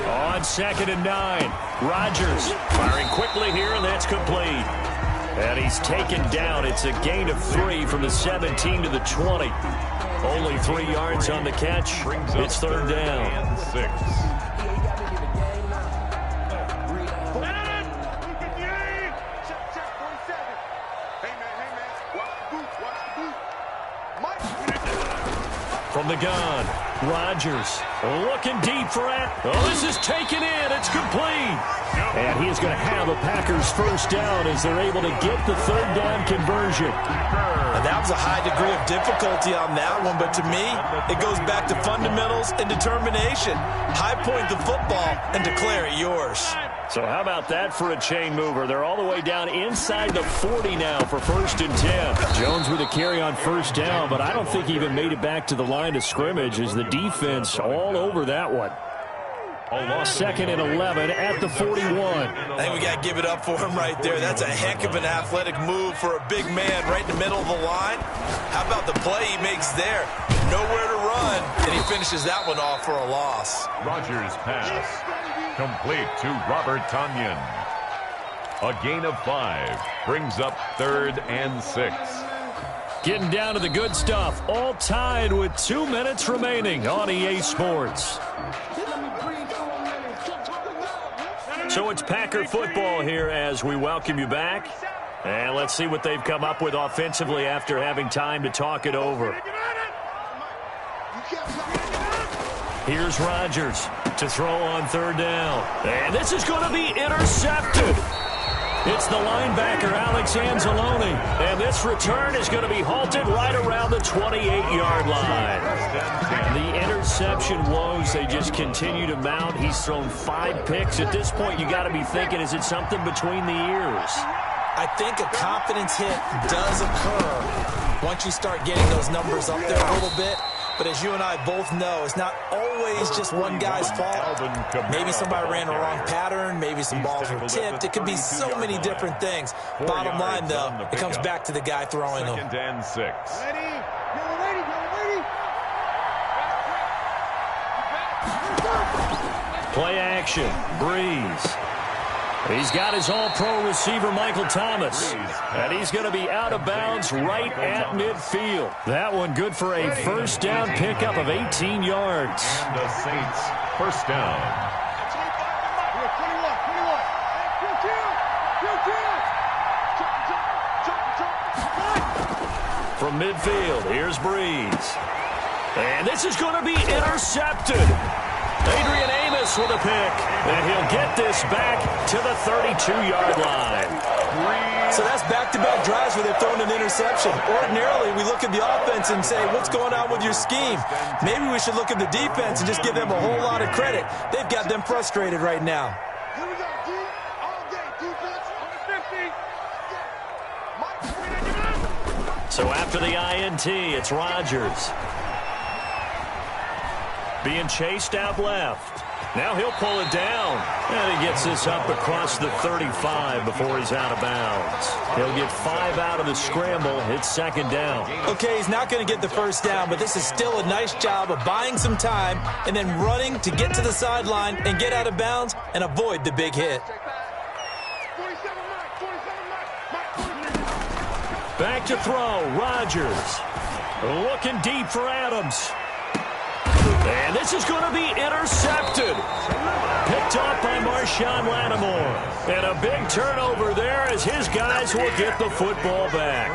On 2nd and 9, Rodgers firing quickly here, and that's complete. And he's taken down. It's a gain of 3 from the 17 to the 20. Only 3 yards on the catch. It's 3rd down. 6. From the gun, Rodgers looking deep for it. Oh, this is taken in. It's complete. And he is going to have a Packers 1st down as they're able to get the 3rd down conversion. And that was a high degree of difficulty on that one, but to me, it goes back to fundamentals and determination. High point the football and declare it yours. So how about that for a chain mover? They're all the way down inside the 40 now for 1st and 10. Jones with a carry on 1st down, but I don't think he even made it back to the line of scrimmage as the defense all over that one. 2nd and 11 at the 41. I think we got to give it up for him right there. That's a heck of an athletic move for a big man right in the middle of the line. How about the play he makes there? Nowhere to run, and he finishes that one off for a loss. Rodgers pass. Complete to Robert Tonyan. A gain of 5 brings up 3rd and 6. Getting down to the good stuff. All tied with 2 minutes remaining on EA Sports. So it's Packer football here as we welcome you back. And let's see what they've come up with offensively after having time to talk it over. Here's Rodgers to throw on 3rd down. And this is going to be intercepted. It's the linebacker, Alex Anzalone. And this return is going to be halted right around the 28-yard line. The interception woes, they just continue to mount. He's thrown 5 picks. At this point, you got to be thinking, is it something between the ears? I think a confidence hit does occur once you start getting those numbers up there a little bit. But as you and I both know, it's not always just one guy's fault. Maybe somebody ran a wrong pattern. Maybe some balls were tipped. It could be so many different things. Bottom line, though, it comes back to the guy throwing them. 2nd and 6. Play action. Breeze. He's got his all-pro receiver, Michael Thomas. And he's going to be out of bounds right at midfield. That one good for a 1st down pickup of 18 yards. And the Saints 1st down. From midfield, here's Breeze. And this is going to be intercepted. Adrian Amos with a pick, and he'll get this back to the 32-yard line. So that's back-to-back drives where they've thrown an interception. Ordinarily, we look at the offense and say, what's going on with your scheme? Maybe we should look at the defense and just give them a whole lot of credit. They've got them frustrated right now. Here we go, D. All day, defense on the 50. So after the INT, it's Rodgers. Being chased out left. Now he'll pull it down. And he gets this up across the 35 before he's out of bounds. He'll get 5 out of the scramble. It's second down. Okay, he's not going to get the first down, but this is still a nice job of buying some time and then running to get to the sideline and get out of bounds and avoid the big hit. Back to throw. Rodgers looking deep for Adams. And this is going to be intercepted. Picked up by Marshawn Lattimore. And a big turnover there as his guys will get the football back.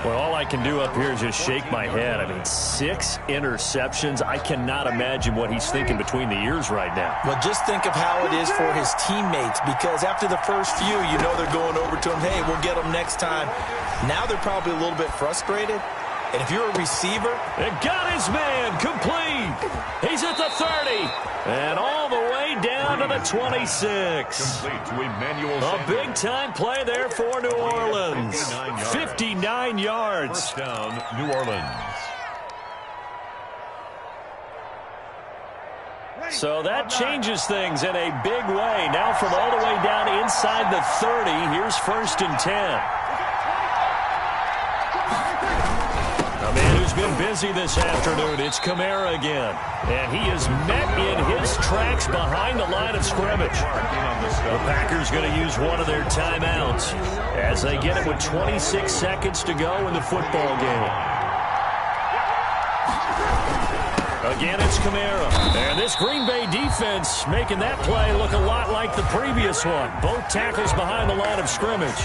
Well, all I can do up here is just shake my head. I mean, 6 interceptions. I cannot imagine what he's thinking between the ears right now. Well, just think of how it is for his teammates, because after the first few, you know they're going over to him, hey, we'll get them next time. Now they're probably a little bit frustrated. And if you're a receiver, and got his man complete. He's at the 30 and all the way down to the 26. Complete to Emmanuel A Sanders. big-time play there for New Orleans. 59 yards. First down, New Orleans. So that changes things in a big way. Now from all the way down inside the 30, here's 1st and 10. A man who's been busy this afternoon, it's Kamara again. And he is met in his tracks behind the line of scrimmage. The Packers going to use one of their timeouts as they get it with 26 seconds to go in the football game. Again, it's Kamara. And this Green Bay defense making that play look a lot like the previous one. Both tackles behind the line of scrimmage.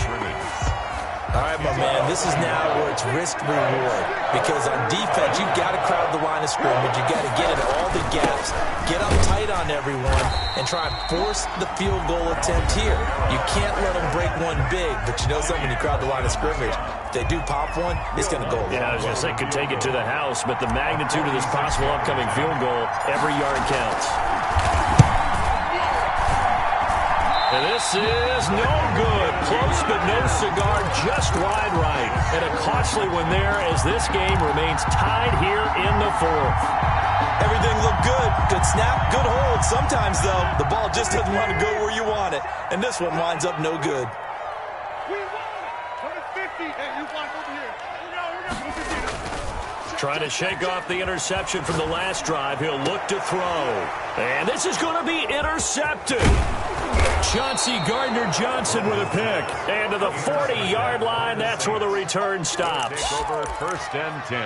all right, my man, this is now where it's risk-reward. Because on defense, you've got to crowd the line of scrimmage. You've got to get into all the gaps, get up tight on everyone, and try and force the field goal attempt here. You can't let them break one big, but you know something, when you crowd the line of scrimmage, if they do pop one, it's going to go a long way. I was going to say could take it to the house, but the magnitude of this possible upcoming field goal, every yard counts. And this is no good. Close but no cigar, just wide right. And a costly one there as this game remains tied here in the 4th. Everything looked good. Good snap, good hold. Sometimes, though, the ball just doesn't want to go where you want it. And this one winds up no good. We won. 50. Hey, you want over here. Trying to shake off the interception from the last drive. He'll look to throw. And this is going to be intercepted. Chauncey Gardner-Johnson with a pick. And to the 40-yard line, that's where the return stops. Take over 1st and 10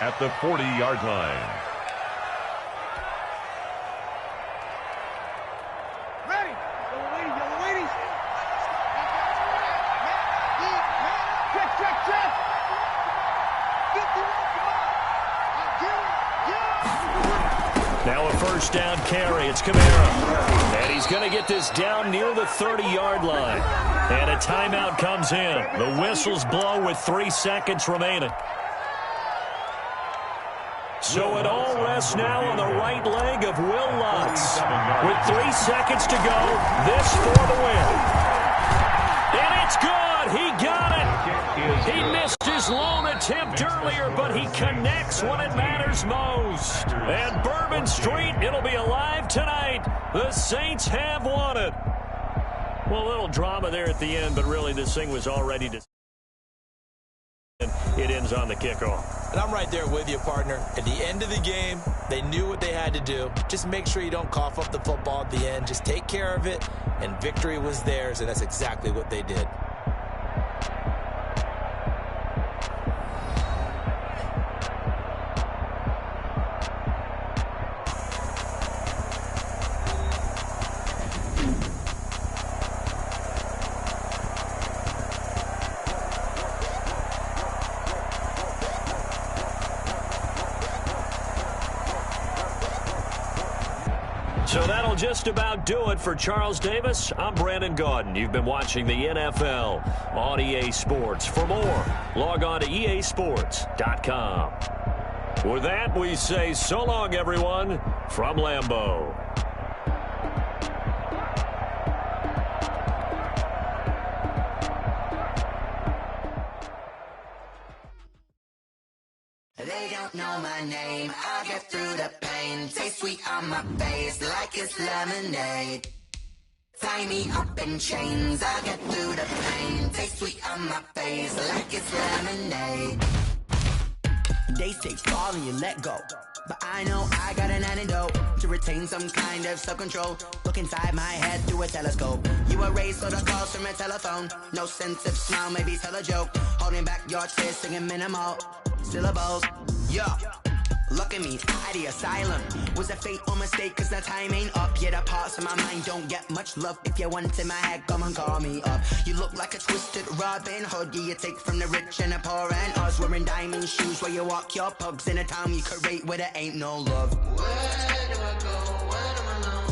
at the 40-yard line. Ready. Yellow ladies. Check. Now a 1st down carry. It's Kamara. And he's going to get this down near the 30-yard line. And a timeout comes in. The whistles blow with 3 seconds remaining. So it all rests now on the right leg of Will Lutz. With 3 seconds to go, this for the win. And it's good. He got it. He missed his lone attempt earlier, but he connects when it matters most. And Bourbon Street, it'll be alive tonight. The Saints have won it. Well, a little drama there at the end, but really this thing was already decided. It ends on the kickoff. And I'm right there with you, partner. At the end of the game, they knew what they had to do. Just make sure you don't cough up the football at the end. Just take care of it, and victory was theirs, and that's exactly what they did. So that'll just about do it for Charles Davis. I'm Brandon Gaudin. You've been watching the NFL on EA Sports. For more, log on to easports.com. With that, we say so long, everyone, from Lambeau. They got know my name, I'll get through the pain. Taste sweet on my face like it's lemonade. Tie me up in chains, I'll get through the pain. Taste sweet on my face like it's lemonade. They say fall and you let go, but I know I got an antidote to retain some kind of self-control. Look inside my head through a telescope. You erase all the calls from a telephone. No sense of smile, maybe tell a joke. Holding back your tears, singing minimal syllables. Yeah, look at me, at the asylum. Was a fate or mistake, cause the time ain't up. Yet the parts of my mind don't get much love. If you want in my head, come and call me up. You look like a twisted Robin Hood. You take from the rich and the poor and us. Wearing diamond shoes where you walk your pugs in a town you create where there ain't no love. Where do I go? Where do I know?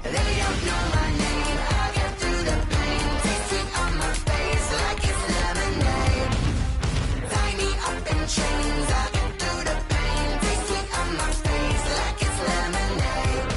They don't know my name. I get through the pain. Taste sweet on my face like it's lemonade. Tie me up in chains. I get through the pain. Taste sweet on my face like it's lemonade.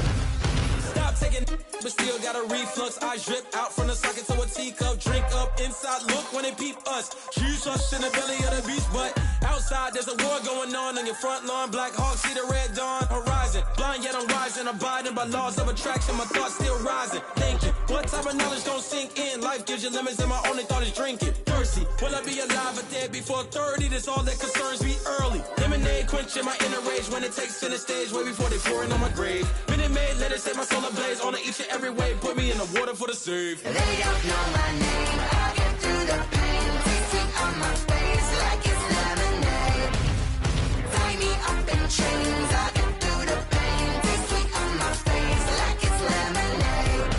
Stop taking, but still got a reflux. I drip out from the socket to a teacup. Drink up inside. Look when they peep us. Shoes us in the belly of the beast, but outside there's a war going on your front lawn. Black Hawk see the red dawn horizon. Blind yet I'm rising, abiding by laws of attraction. My thoughts still rising. Thinking, what type of knowledge gon' sink in? Life gives you lemons, and my only thought is drinking. Thirsty, will I be alive or dead before 30? That's all that concerns me early. Lemonade quenching my inner rage when it takes center stage, way before they pour it on my grave. Minute Maid, let it set my soul ablaze. On each and every way, put me in the water for the save. They don't know my name. I get through the pain. Taste sweet on my face like it's lemonade. Tie me up in chains. I get through the pain. Taste sweet on my face like it's lemonade.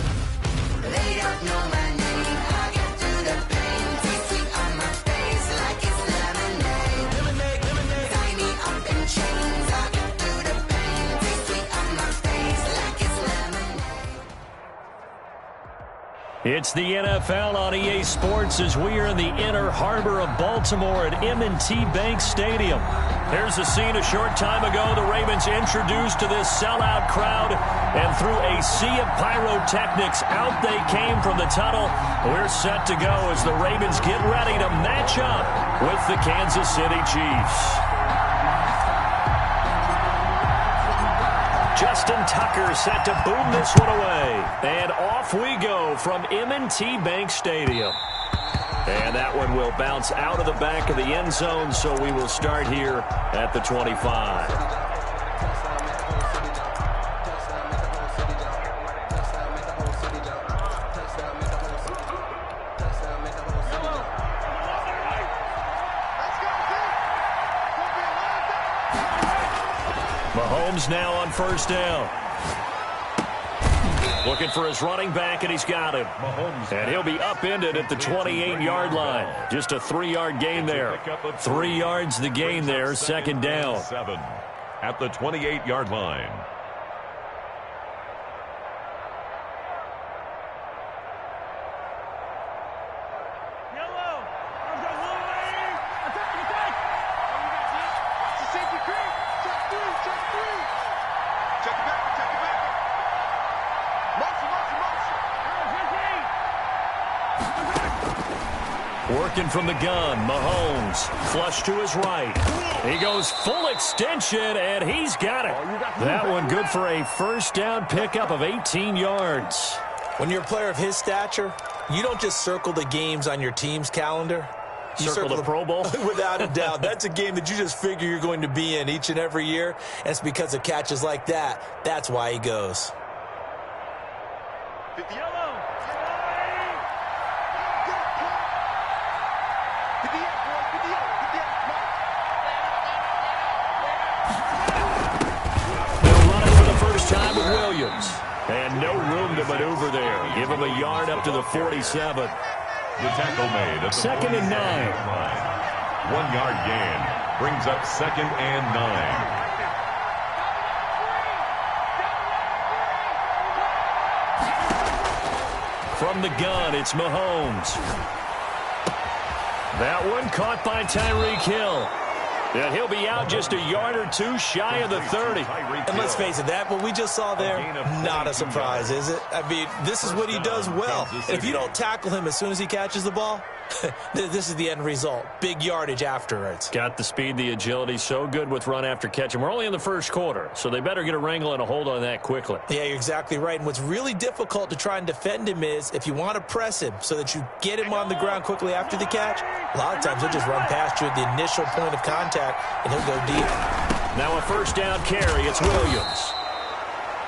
They don't know my name. I get through the pain. Taste sweet on my face like it's lemonade. Tie me up in chains. I get through the pain. Taste sweet on my face like it's lemonade. It's the NFL on EA Sports as we are in the inner harbor of Baltimore at M&T Bank Stadium. Here's a scene a short time ago. The Ravens introduced to this sellout crowd, and through a sea of pyrotechnics, out they came from the tunnel. We're set to go as the Ravens get ready to match up with the Kansas City Chiefs. Justin Tucker set to boom this one away. And off we go from M&T Bank Stadium. And that one will bounce out of the back of the end zone, so we will start here at the 25. Mahomes now on first down. Looking for his running back, and he's got him. And he'll be upended at the 28-yard line. Just a 3-yard gain there. 3 yards the gain there, second down. 7 at the 28-yard line. Working from the gun, Mahomes, flush to his right. He goes full extension, and he's got it. That one good for a first down pickup of 18 yards. When you're a player of his stature, you don't just circle the games on your team's calendar. You circle the Pro Bowl? Without a doubt. That's a game that you just figure you're going to be in each and every year. And it's because of catches like that. That's why he goes. And no room to maneuver there. Give him a yard up to the 47. The tackle made at the 2nd and 9. 1-yard gain brings up 2nd and 9. From the gun, it's Mahomes. That one caught by Tyreek Hill. And he'll be out just a yard or two shy of the 30. And let's face it, that what we just saw there, not a surprise, is it? I mean, this is what he does well. And if you don't tackle him as soon as he catches the ball, This is the end result. Big yardage afterwards. Got the speed, the agility, so good with run after catch. And we're only in the first quarter, so they better get a wrangle and a hold on that quickly. Yeah, you're exactly right. And what's really difficult to try and defend him is if you want to press him so that you get him on the ground quickly after the catch, a lot of times he'll just run past you at the initial point of contact, and he'll go deep. Now a first down carry. It's Williams.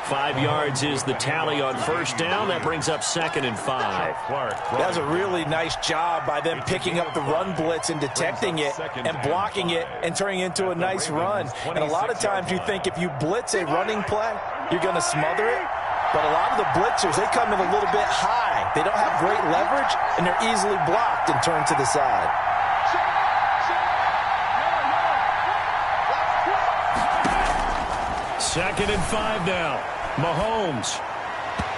5 yards is the tally on first down. That brings up 2nd and 5. That was a really nice job by them picking up the run blitz and detecting it and blocking it and turning it into a nice run. And a lot of times you think if you blitz a running play, you're going to smother it. But a lot of the blitzers, they come in a little bit high. They don't have great leverage, and they're easily blocked and turned to the side. Second and 5 now. Mahomes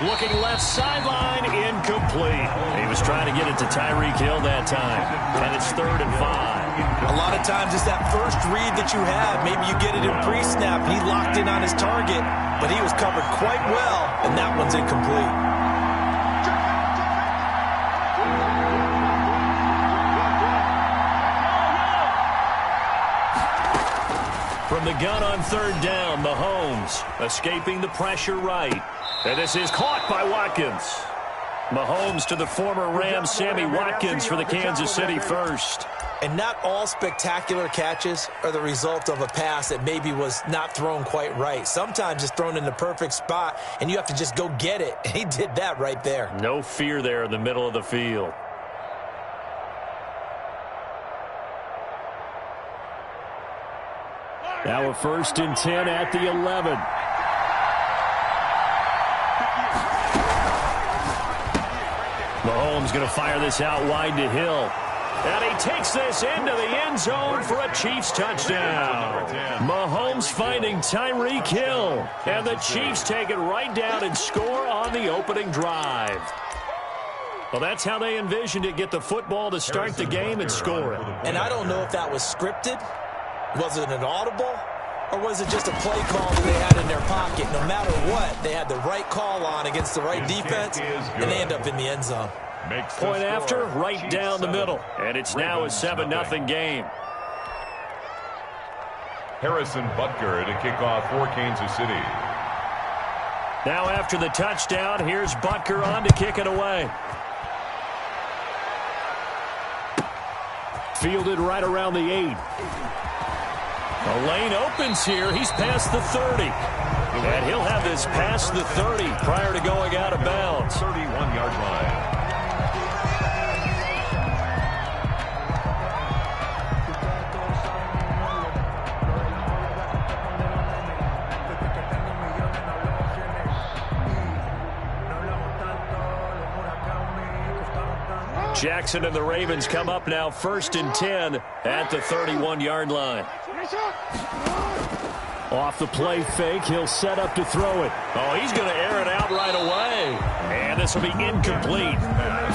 looking left sideline, incomplete. He was trying to get it to Tyreek Hill that time, and it's 3rd and 5. A lot of times it's that first read that you have. Maybe you get it in pre-snap, and he locked in on his target, but he was covered quite well, and that one's incomplete. From the gun on 3rd down, Mahomes escaping the pressure right. And this is caught by Watkins. Mahomes to the former Rams, Sammy Watkins, for the Kansas City first. And not all spectacular catches are the result of a pass that maybe was not thrown quite right. Sometimes it's thrown in the perfect spot, and you have to just go get it. And he did that right there. No fear there in the middle of the field. Now a 1st and 10 at the 11. Mahomes going to fire this out wide to Hill. And he takes this into the end zone for a Chiefs touchdown. Mahomes finding Tyreek Hill. And the Chiefs take it right down and score on the opening drive. Well, that's how they envisioned it. Get the football to start the game and score it. And I don't know if that was scripted. Was it an audible? Or was it just a play call that they had in their pocket? No matter what, they had the right call on against the right defense, and they end up in the end zone. Point after, right down the middle. And it's now a 7-0 game. Harrison Butker to kick off for Kansas City. Now after the touchdown, here's Butker on to kick it away. Fielded right around the 8. The lane opens here. He's past the 30. And he'll have this past the 30 prior to going out of bounds. 31-yard line. Jackson and the Ravens come up now 1st and 10 at the 31-yard line. Off the play fake, he'll set up to throw it. Oh, he's going to air it out right away. And this will be incomplete.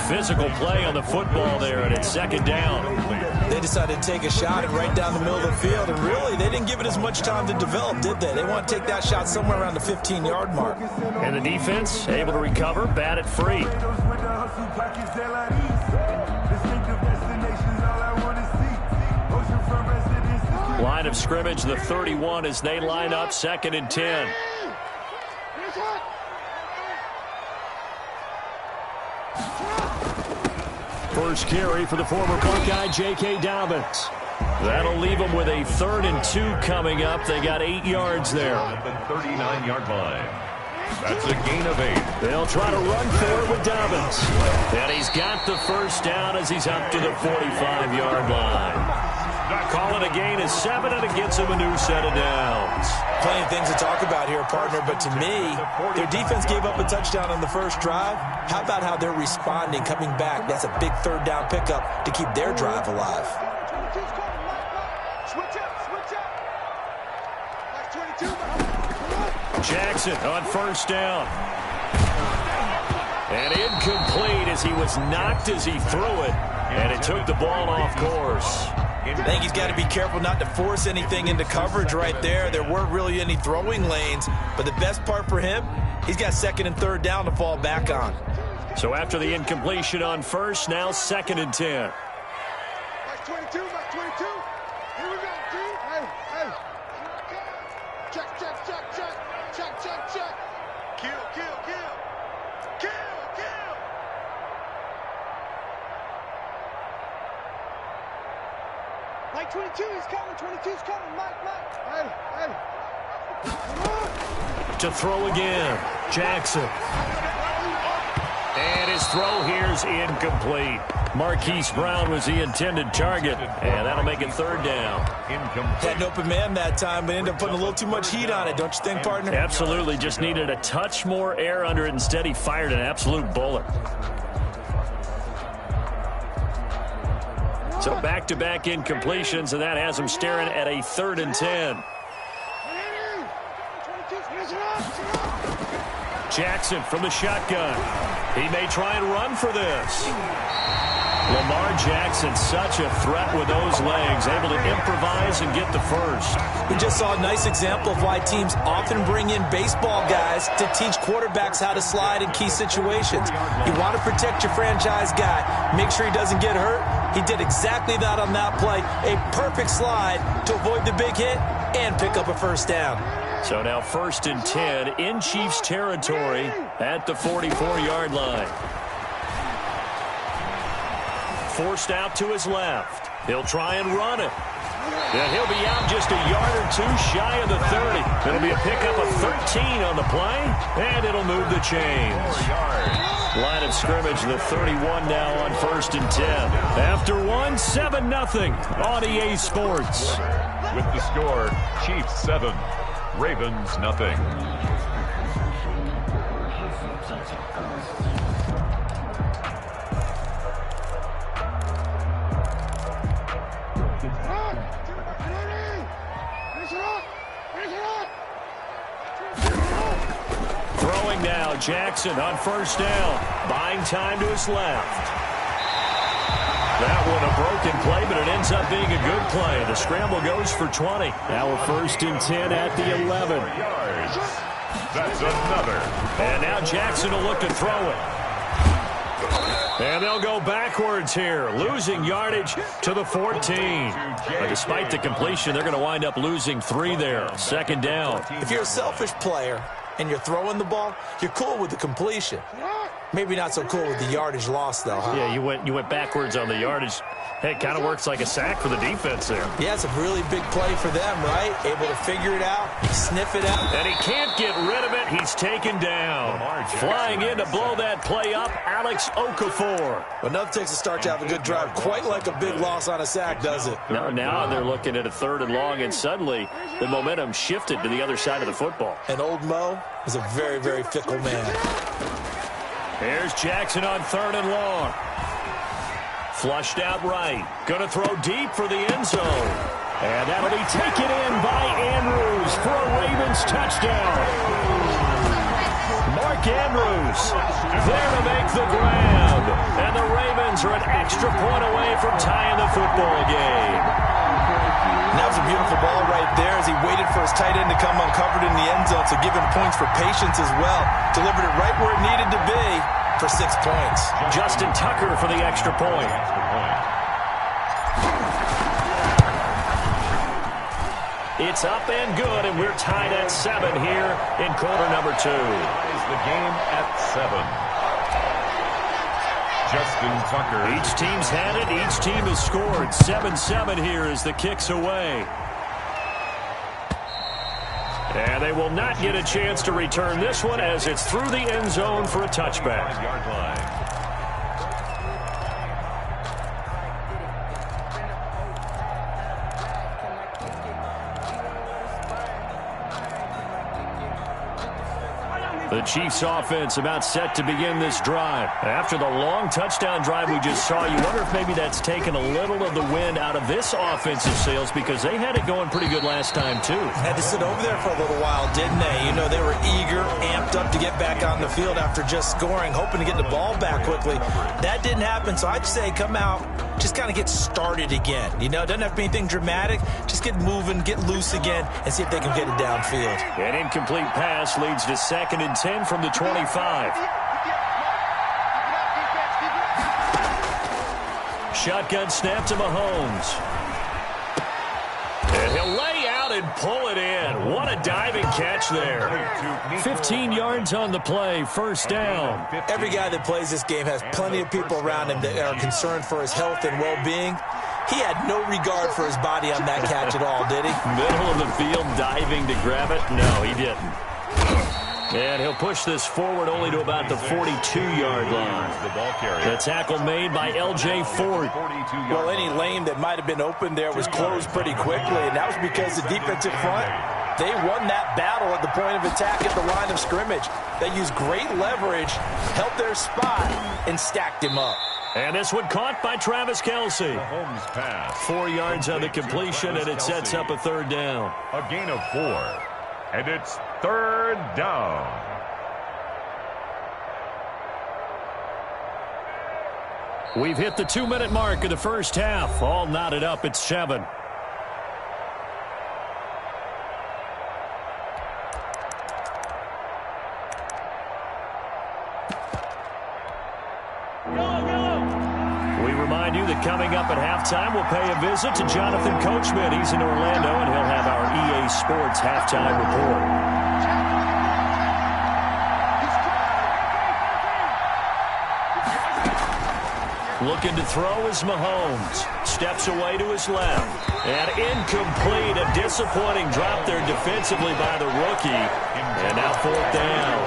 Physical play on the football there, and it's 2nd down. They decided to take a shot and right down the middle of the field, and really, they didn't give it as much time to develop, did they? They want to take that shot somewhere around the 15-yard mark. And the defense able to recover, bat it free. Line of scrimmage, the 31, as they line up 2nd and 10. First carry for the former Buckeye, J.K. Dobbins. That'll leave them with a 3rd and 2 coming up. They got 8 yards there. At the 39-yard line. That's a gain of 8. They'll try to run for it with Dobbins. And he's got the first down as he's up to the 45-yard line. Calling a gain of 7, and it gets him a new set of downs. Plenty of things to talk about here, partner, but to me, their defense gave up a touchdown on the first drive. How about how they're responding, coming back? That's a big 3rd down pickup to keep their drive alive. Jackson on first down. And incomplete as he was knocked as he threw it, and it took the ball off course. I think he's got to be careful not to force anything into coverage right there. There weren't really any throwing lanes, but the best part for him, he's got 2nd and 3rd down to fall back on. So after the incompletion on first, now 2nd and 10. Mark 22, Mark 22. Here we go, G. Hey, hey. Check, check, check, check. Check, check, check. Kill, kill, kill. Kill, kill. Mike 22 is coming. 22's coming. Mike, Mike. Hey, hey. To throw again, Jackson. And his throw here's incomplete. Marquise Brown was the intended target, and that'll make it 3rd down. Had an open man that time, but ended up putting a little too much heat on it, don't you think, partner? Absolutely, just needed a touch more air under it. Instead, he fired an absolute bullet. So back-to-back incompletions, and that has him staring at a 3rd and 10. Jackson from the shotgun. He may try and run for this. Lamar Jackson, such a threat with those legs, able to improvise and get the first. We just saw a nice example of why teams often bring in baseball guys to teach quarterbacks how to slide in key situations. You want to protect your franchise guy, make sure he doesn't get hurt. He did exactly that on that play. A perfect slide to avoid the big hit and pick up a first down. So now 1st and 10 in Chiefs territory at the 44-yard line. Forced out to his left. He'll try and run it. And he'll be out just a yard or two shy of the 30. It'll be a pickup of 13 on the play, and it'll move the chains. Line of scrimmage, the 31 now on 1st and 10. After one, 7-0 on EA Sports. With the score, Chiefs 7, Ravens nothing. Throwing now, Jackson on 1st down. Buying time to his left. That one a broken play, but it ends up being a good play. The scramble goes for 20. Now a 1st and 10 at the 11. That's another. And now Jackson will look to throw it. And they'll go backwards here, losing yardage to the 14. But despite the completion, they're going to wind up losing 3 there. 2nd down. If you're a selfish player and you're throwing the ball, you're cool with the completion. Maybe not so cool with the yardage loss, though, huh? Yeah, you went backwards on the yardage. Hey, it kind of works like a sack for the defense there. Yeah, it's a really big play for them, right? Able to figure it out, sniff it out. And he can't get rid of it. He's taken down. Flying in to blow that play up, Alex Okafor. But nothing takes a start to have a good drive, quite like a big loss on a sack, does it? Now they're looking at a 3rd and long, and suddenly the momentum shifted to the other side of the football. And old Mo is a very, very fickle man. Here's Jackson on 3rd and long. Flushed out right. Going to throw deep for the end zone. And that'll be taken in by Andrews for a Ravens touchdown. Mark Andrews there to make the grab. And the Ravens are an extra point away from tying the football game. And that was a beautiful ball right there as he waited for his tight end to come uncovered in the end zone, so give him points for patience as well. Delivered it right where it needed to be for 6 points. Justin Tucker for the extra point. It's up and good, and we're tied at 7 here in quarter number 2. Is the game at 7. Justin Tucker. Each team's had it. Each team has scored. 7-7 here as the kick's away. And they will not get a chance to return this one as it's through the end zone for a touchback. Yard line. The Chiefs offense about set to begin this drive. After the long touchdown drive we just saw, you wonder if maybe that's taken a little of the wind out of this offensive sails because they had it going pretty good last time too. Had to sit over there for a little while, didn't they? You know, they were eager, amped up to get back on the field after just scoring, hoping to get the ball back quickly. That didn't happen, so I'd say come out, just kind of get started again. You know, it doesn't have to be anything dramatic. Just get moving, get loose again, and see if they can get it downfield. An incomplete pass leads to 2nd and 10 from the 25. shotgun snap to Mahomes. And he'll lay out and pull it in. What a diving catch there. 15 yards on the play, first down. Every guy that plays this game has plenty of people around him that are concerned for his health and well-being. He had no regard for his body on that catch at all, did he? Middle of the field, diving to grab it. No, he didn't. And he'll push this forward only to about the 42-yard line. The tackle made by L.J. Ford. Well, any lane that might have been open there was closed pretty quickly, and that was because the defensive front, they won that battle at the point of attack at the line of scrimmage. They used great leverage, held their spot, and stacked him up. And this one caught by Travis Kelce. Mahomes pass. 4 yards on the completion, and it sets up a third down. A gain of 4. And it's third down. We've hit the 2-minute mark of the first half. All knotted up at 7. We remind you that coming up at halftime, we'll pay a visit to Jonathan Coachman. He's in Orlando, and he'll have our EA Sports halftime report. Looking to throw is Mahomes. Steps away to his left. And incomplete. A disappointing drop there defensively by the rookie. And now fourth down.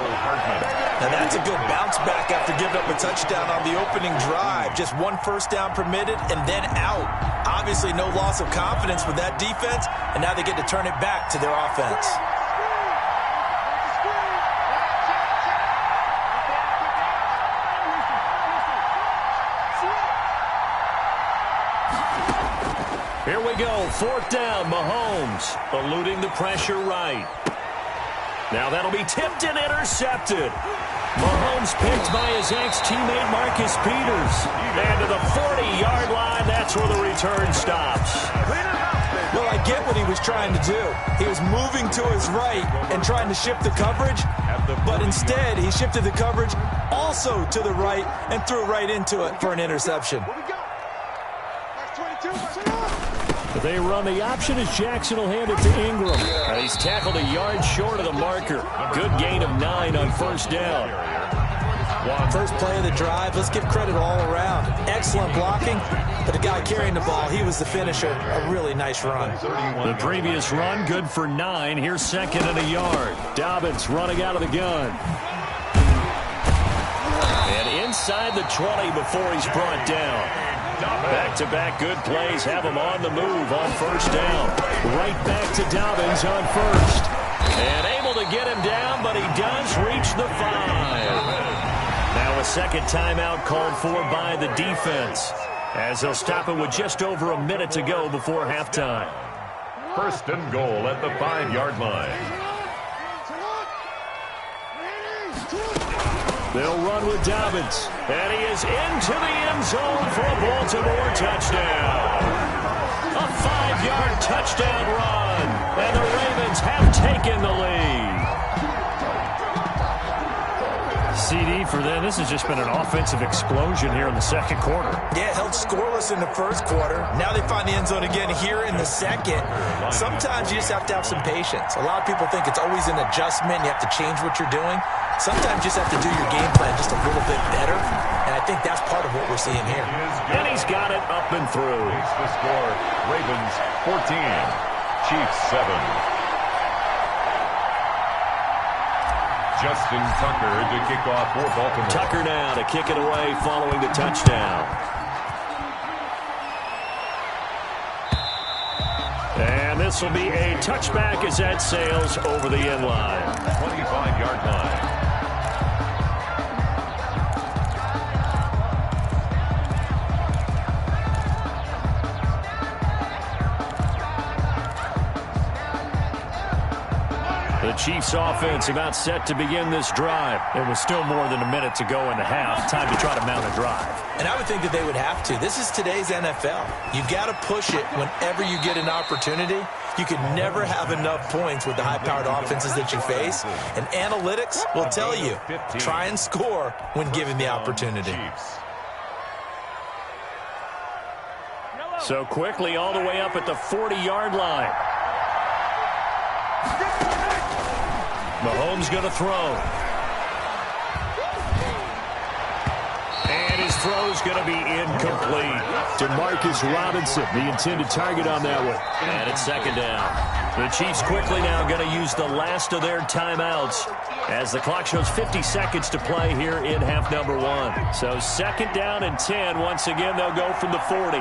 Now that's a good bounce back after giving up a touchdown on the opening drive. Just one first down permitted and then out. Obviously no loss of confidence with that defense, and now they get to turn it back to their offense. Here we go, fourth down, Mahomes, eluding the pressure right. Now that'll be tipped and intercepted. Mahomes picked by his ex-teammate Marcus Peters. And to the 40-yard line, that's where the return stops. Well, I get what he was trying to do. He was moving to his right and trying to shift the coverage, but instead he shifted the coverage also to the right and threw right into it for an interception. They run the option as Jackson will hand it to Ingram. He's tackled a yard short of the marker. Good gain of 9 on first down. First play of the drive, let's give credit all around. Excellent blocking, but the guy carrying the ball, he was the finisher. A really nice run. The previous run, good for 9. Here's second and a yard. Dobbins running out of the gun. And inside the 20 before he's brought down. Back-to-back good plays have him on the move on first down. Right back to Dobbins on first. And able to get him down, but he does reach the 5. Now a second timeout called for by the defense, as they'll stop it with just over a minute to go before halftime. First and goal at the 5-yard line. They'll run with Dobbins, and he is into the end zone for a Baltimore touchdown. A 5-yard touchdown run, and the Ravens have taken the lead. CD for them. This has just been an offensive explosion here in the second quarter. Yeah, held scoreless in the first quarter. Now they find the end zone again here in the second. Sometimes you just have to have some patience. A lot of people think it's always an adjustment. You have to change what you're doing. Sometimes you just have to do your game plan just a little bit better, and I think that's part of what we're seeing here. And he's got it up and through. The score, Ravens 14, Chiefs 7. Justin Tucker to kick off for Baltimore. Tucker now to kick it away following the touchdown. And this will be a touchback as that sails over the end line. 25-yard line. The Chiefs offense about set to begin this drive. It was still more than a minute to go in the half. Time to try to mount a drive. And I would think that they would have to. This is today's NFL. You got to push it whenever you get an opportunity. You can never have enough points with the high-powered offenses that you face. And analytics will tell you, try and score when given the opportunity. So quickly all the way up at the 40-yard line. Mahomes going to throw. And his throw's going to be incomplete. Demarcus Robinson, the intended target on that one. And it's second down. The Chiefs quickly now going to use the last of their timeouts as the clock shows 50 seconds to play here in half number 1. So second down and 10. Once again, they'll go from the 40.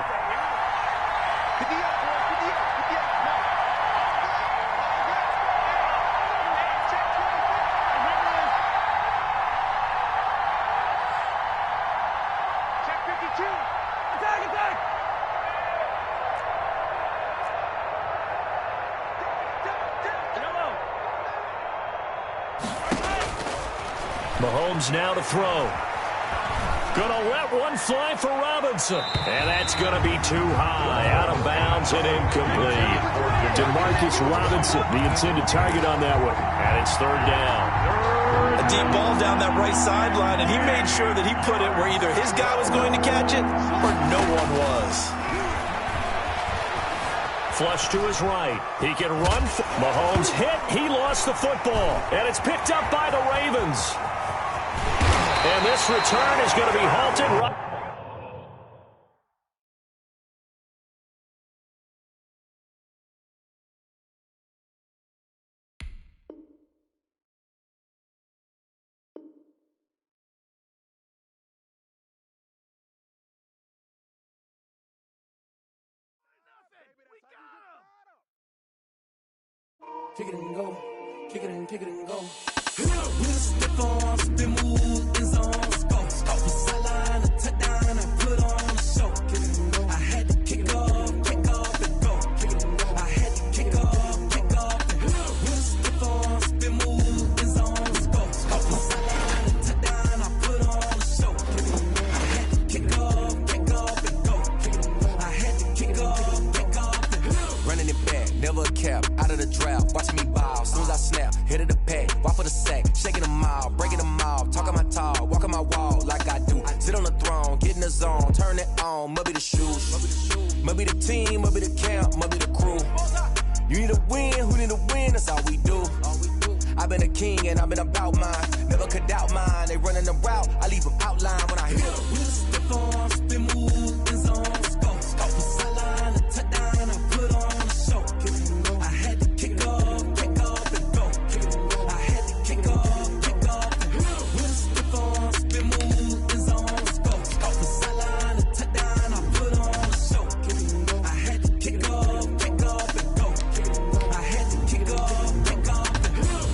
Mahomes now to throw. Gonna let one fly for Robinson. And that's gonna be too high. Out of bounds and incomplete. Demarcus Robinson, the intended target on that one. And it's third down. A deep ball down that right sideline, and he made sure that he put it where either his guy was going to catch it or no one was. Flush to his right. He can run. Mahomes hit. He lost the football. And it's picked up by the Ravens. And this return is going to be halted right. Kick it and go. Kick it and go. We'll step on, spin, move, in zone, score. Off the sideline, a touchdown, I put on a show. Kick it and go. I had to kick off and go. Kick it and go. I had to kick off and go. We'll step on, spin, move, in zone, score. Off the sideline, a touchdown, I put on a show. Kick it and go. I had to kick off and go. Kick it and go. I had to kick off and go. Running it back, never a cap, out of the drought, watching me ball, soon as I snap, hit of the pack, walk for the sack, shaking them out, breaking them off, talking my talk, walking my wall like I do, sit on the throne, get in the zone, turn it on, must be the shoes, must be the team, must be the camp, must be the crew, you need a win, who need a win, that's all we do, I've been a king and I've been about mine, never could doubt mine, they running the route, I leave them outline when I hit them. We'll step on, spin, move, in zone, score, off the sideline, a touchdown, I put on a show, kick it and go, I had to kick off and go, kick it and go, I had to kick off and go, we'll step on, spin, move, in zone, score, off the sideline, a touchdown, I put on a show, kick it and go, I had to kick off and go, kick it and go, I had to kick off and go.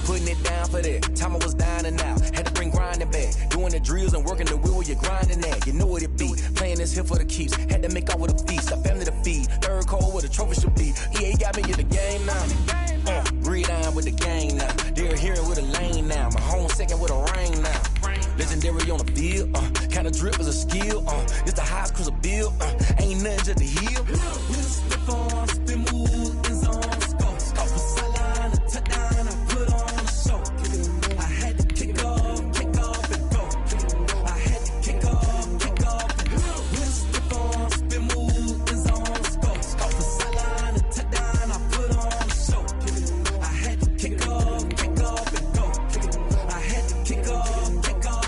Putting it down for that, time I was down and out, had to bring grinding back, doing the drills and working the wheel where you're grinding at, you know what it be, playing this here for the keeps, had to make out with a feast, a family to feed, third cold where the trophy should be, EA got me in the game now, gridiron with the gang now, they're hearing with a lane now, my home second with a rain now, legendary on the field, kind of drip is a skill, it's the highest cruiser bill, ain't nothing just the hill. We'll step on, spin, move, in zone, score, off the sideline, a touchdown, I put on a show, kick it and go, I had to kick off and go, kick it and go, I had to kick off and go, we'll step on, spin, move, in zone, score, off the sideline, a touchdown, I put on a show, kick it and go, I had to kick off and go, kick it and go, I had to kick off and go.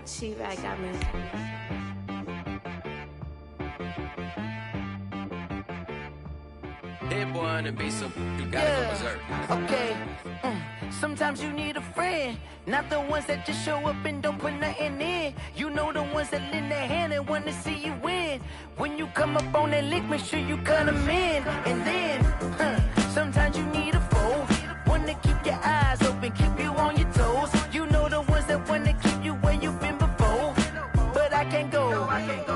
She right got me. Hey boy, on the beat, so you gotta go berserk. Okay. Sometimes you need a friend, not the ones that just show up and don't put nothing in. You know the ones that lend their hand and want to see you win. When you come up on that lick, make sure you cut them in. And then, sometimes you need a foe, one to keep your eyes open, keep you on your toes. You know the ones that want to keep you where you've been before. But I can't go,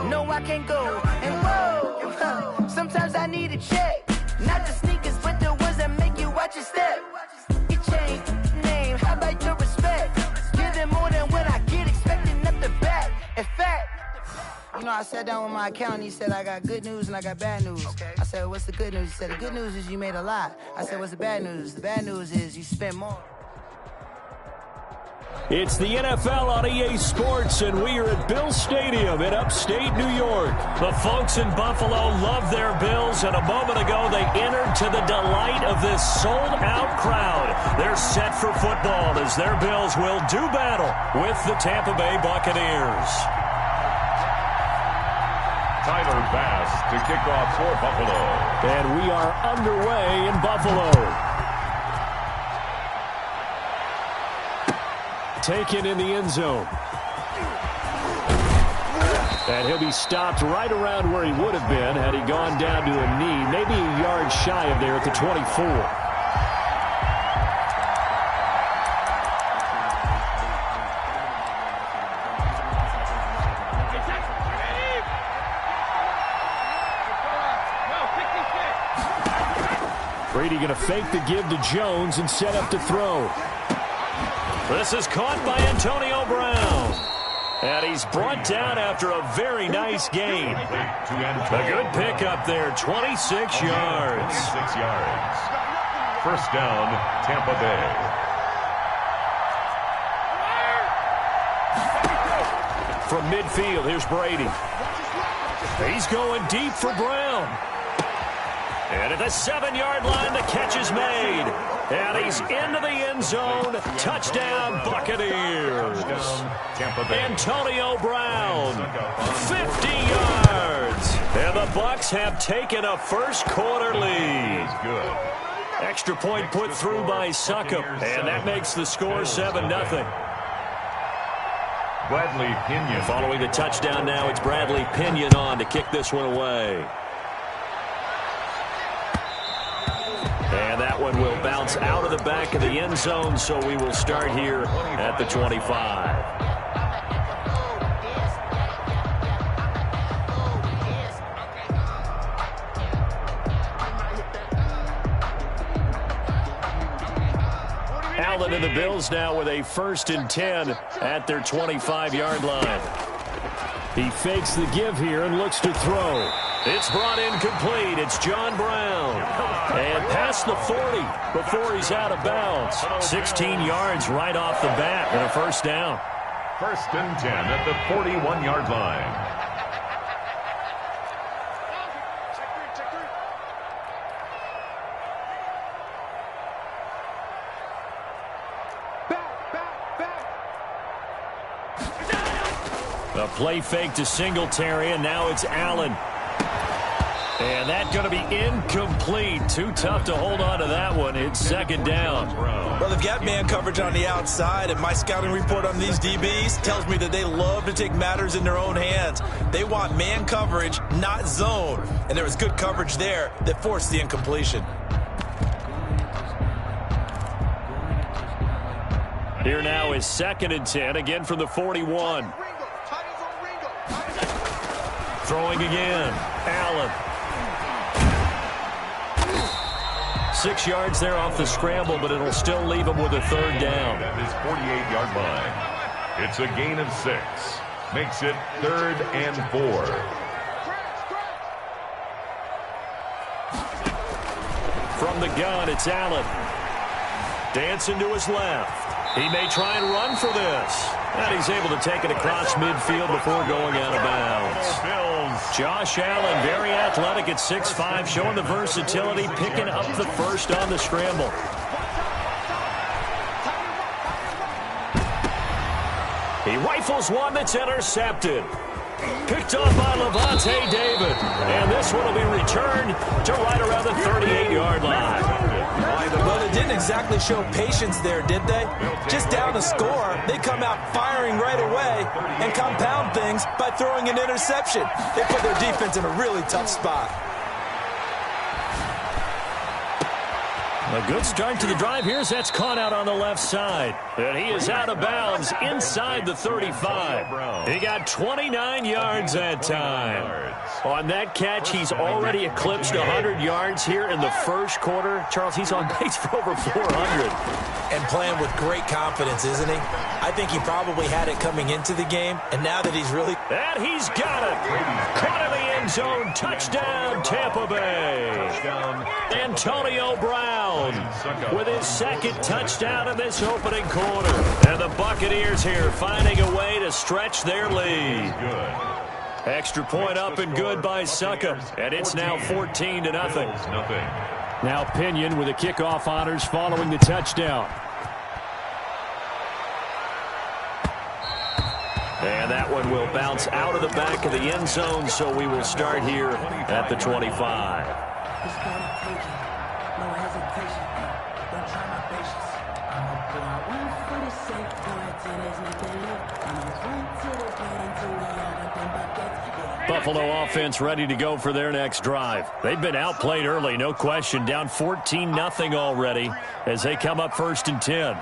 no I can't go. And whoa, sometimes I need a check. Not the sneakers, but the ones that make you watch your step. Your chain, name, how about your respect? Give them more than what I get, expecting up the back. In fact, you know, I sat down with my accountant. He said, I got good news and I got bad news. I said, what's the good news? He said, the good news is you made a lot. I said, what's the bad news? The bad news is you spent more. It's the NFL on EA Sports, and we are at Bill Stadium in upstate New York. The folks in Buffalo love their Bills, and a moment ago they entered to the delight of this sold-out crowd. They're set for football as their Bills will do battle with the Tampa Bay Buccaneers. Tyler Bass to kick off for Buffalo. And we are underway in Buffalo. Taken in the end zone. And he'll be stopped right around where he would have been had he gone down to a knee, maybe a yard shy of there at the 24. Brady going to fake the give to Jones and set up to throw. This is caught by Antonio Brown. And he's brought down after a very nice gain. A good pickup there, 26 yards. 26 yards. First down, Tampa Bay. From midfield, here's Brady. He's going deep for Brown. And at the 7-yard line, the catch is made. And he's into the end zone. Touchdown, Buccaneers. Antonio Brown, 50 yards. And the Bucs have taken a first-quarter lead. Extra point put through by Succop. And that makes the score 7-0. Bradley Pinion. Following the touchdown now, it's Bradley Pinion on to kick this one away. And that one will bounce out of the back of the end zone, so we will start here at the 25. Allen and the Bills now with a 1st and 10 at their 25-yard line. He fakes the give here and looks to throw. It's brought in complete. It's John Brown. And past the 40 before he's out of bounds. 16 yards right off the bat and a first down. 1st and 10 at the 41-yard line. A play fake to Singletary, and now it's Allen. And that's going to be incomplete. Too tough to hold on to that one. It's 2nd down. Well, they've got man coverage on the outside, and my scouting report on these DBs tells me that they love to take matters in their own hands. They want man coverage, not zone. And there was good coverage there that forced the incompletion. Here now is 2nd and 10, again from the 41. Throwing again, Allen. 6 yards there off the scramble, but it'll still leave him with a 3rd down. At his 48-yard line. It's a gain of 6. Makes it 3rd and 4. From the gun, it's Allen. Dancing to his left. He may try and run for this. And he's able to take it across midfield before going out of bounds. Josh Allen, very athletic at 6'5", showing the versatility, picking up the first on the scramble. He rifles one that's intercepted. Picked off by Levante David. And this one will be returned to right around the 38-yard line. Well, they didn't exactly show patience there, did they? Just down to score, they come out firing right away and compound things by throwing an interception. They put their defense in a really tough spot. A good start to the drive. Here's that's caught out on the left side. And he is out of bounds inside the 35. He got 29 yards that time. On that catch, he's already eclipsed 100 yards here in the first quarter. Charles, he's on pace for over 400. And playing with great confidence, isn't he? I think he probably had it coming into the game, and now that he's really... And he's got it. Caught in the end zone. Touchdown, Tampa Bay. Antonio Brown with his second touchdown in this opening quarter. And the Buccaneers here finding a way to stretch their lead. Extra point up and good by Succa. And it's now 14-0. Now Pinion with the kickoff honors following the touchdown. And that one will bounce out of the back of the end zone, so we will start here at the 25. Buffalo offense ready to go for their next drive. They've been outplayed early, no question. Down 14-0 already as they come up 1st and 10.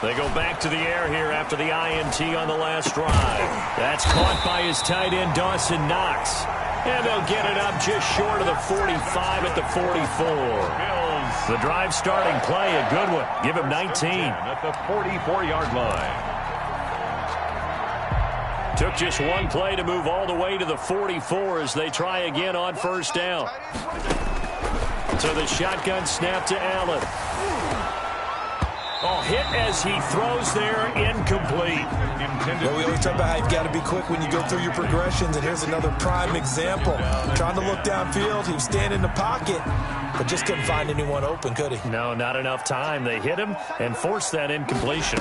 They go back to the air here after the INT on the last drive. That's caught by his tight end, Dawson Knox. And they'll get it up just short of the 45 at the 44. The drive starting play, a good one. Give him 19. At the 44-yard line. Took just one play to move all the way to the 44 as they try again on 1st down. So the shotgun snap to Allen. Oh, hit as he throws there, incomplete. Well, we always talk about how you've got to be quick when you go through your progressions, and here's another prime example. Trying to look downfield, he was standing in the pocket, but just couldn't find anyone open, could he? No, not enough time. They hit him and forced that incompletion.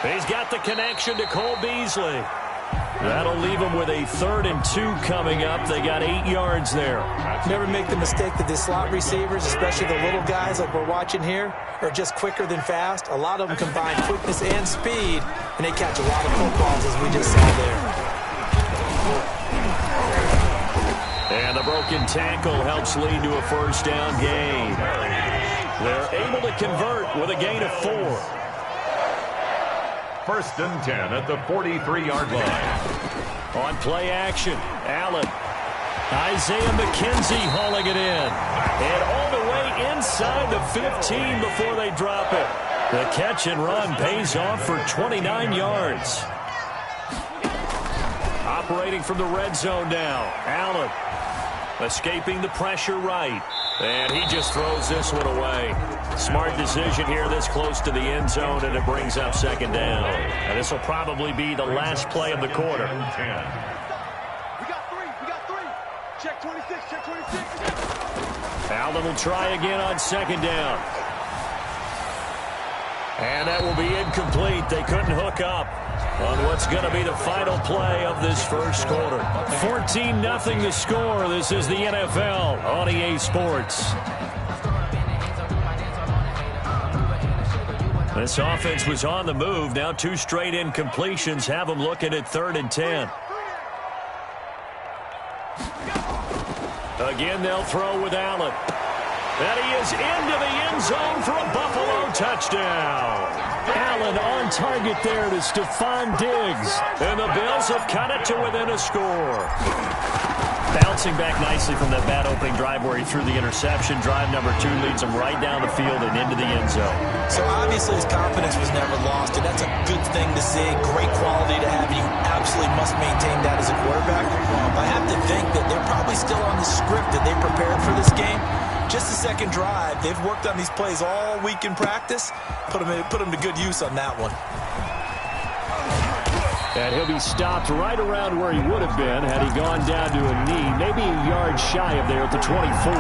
He's got the connection to Cole Beasley. That'll leave him with a 3rd and 2 coming up. They got 8 yards there. Never make the mistake that the slot receivers, especially the little guys like we're watching here, are just quicker than fast. A lot of them combine quickness and speed, and they catch a lot of footballs, as we just saw there. And the broken tackle helps lead to a 1st down gain. They're able to convert with a gain of 4. 1st and 10 at the 43-yard line. On play action, Allen. Isaiah McKenzie hauling it in. And all the way inside the 15 before they drop it. The catch and run pays off for 29 yards. Operating from the red zone now. Allen escaping the pressure right. And he just throws this one away. Smart decision here this close to the end zone, and it brings up 2nd down. And this will probably be the last play of the quarter. We got three. Check 26, check 26. Allen will try again on 2nd down. And that will be incomplete. They couldn't hook up on what's going to be the final play of this first quarter. 14-0 the score. This is the NFL on EA Sports. This offense was on the move. Now 2 straight incompletions have them looking at 3rd and 10. Again, they'll throw with Allen. And he is into the end zone for a Buffalo touchdown. Allen on target there to Stephon Diggs. And the Bills have cut it to within a score. Bouncing back nicely from that bad opening drive where he threw the interception. Drive number 2 leads him right down the field and into the end zone. So obviously his confidence was never lost, and that's a good thing to see. Great quality to have. You absolutely must maintain that as a quarterback. I have to think that they're probably still on the script that they prepared for this game. Just the second drive. They've worked on these plays all week in practice. Put them to good use on that one. And he'll be stopped right around where he would have been had he gone down to a knee, maybe a yard shy of there at the 24.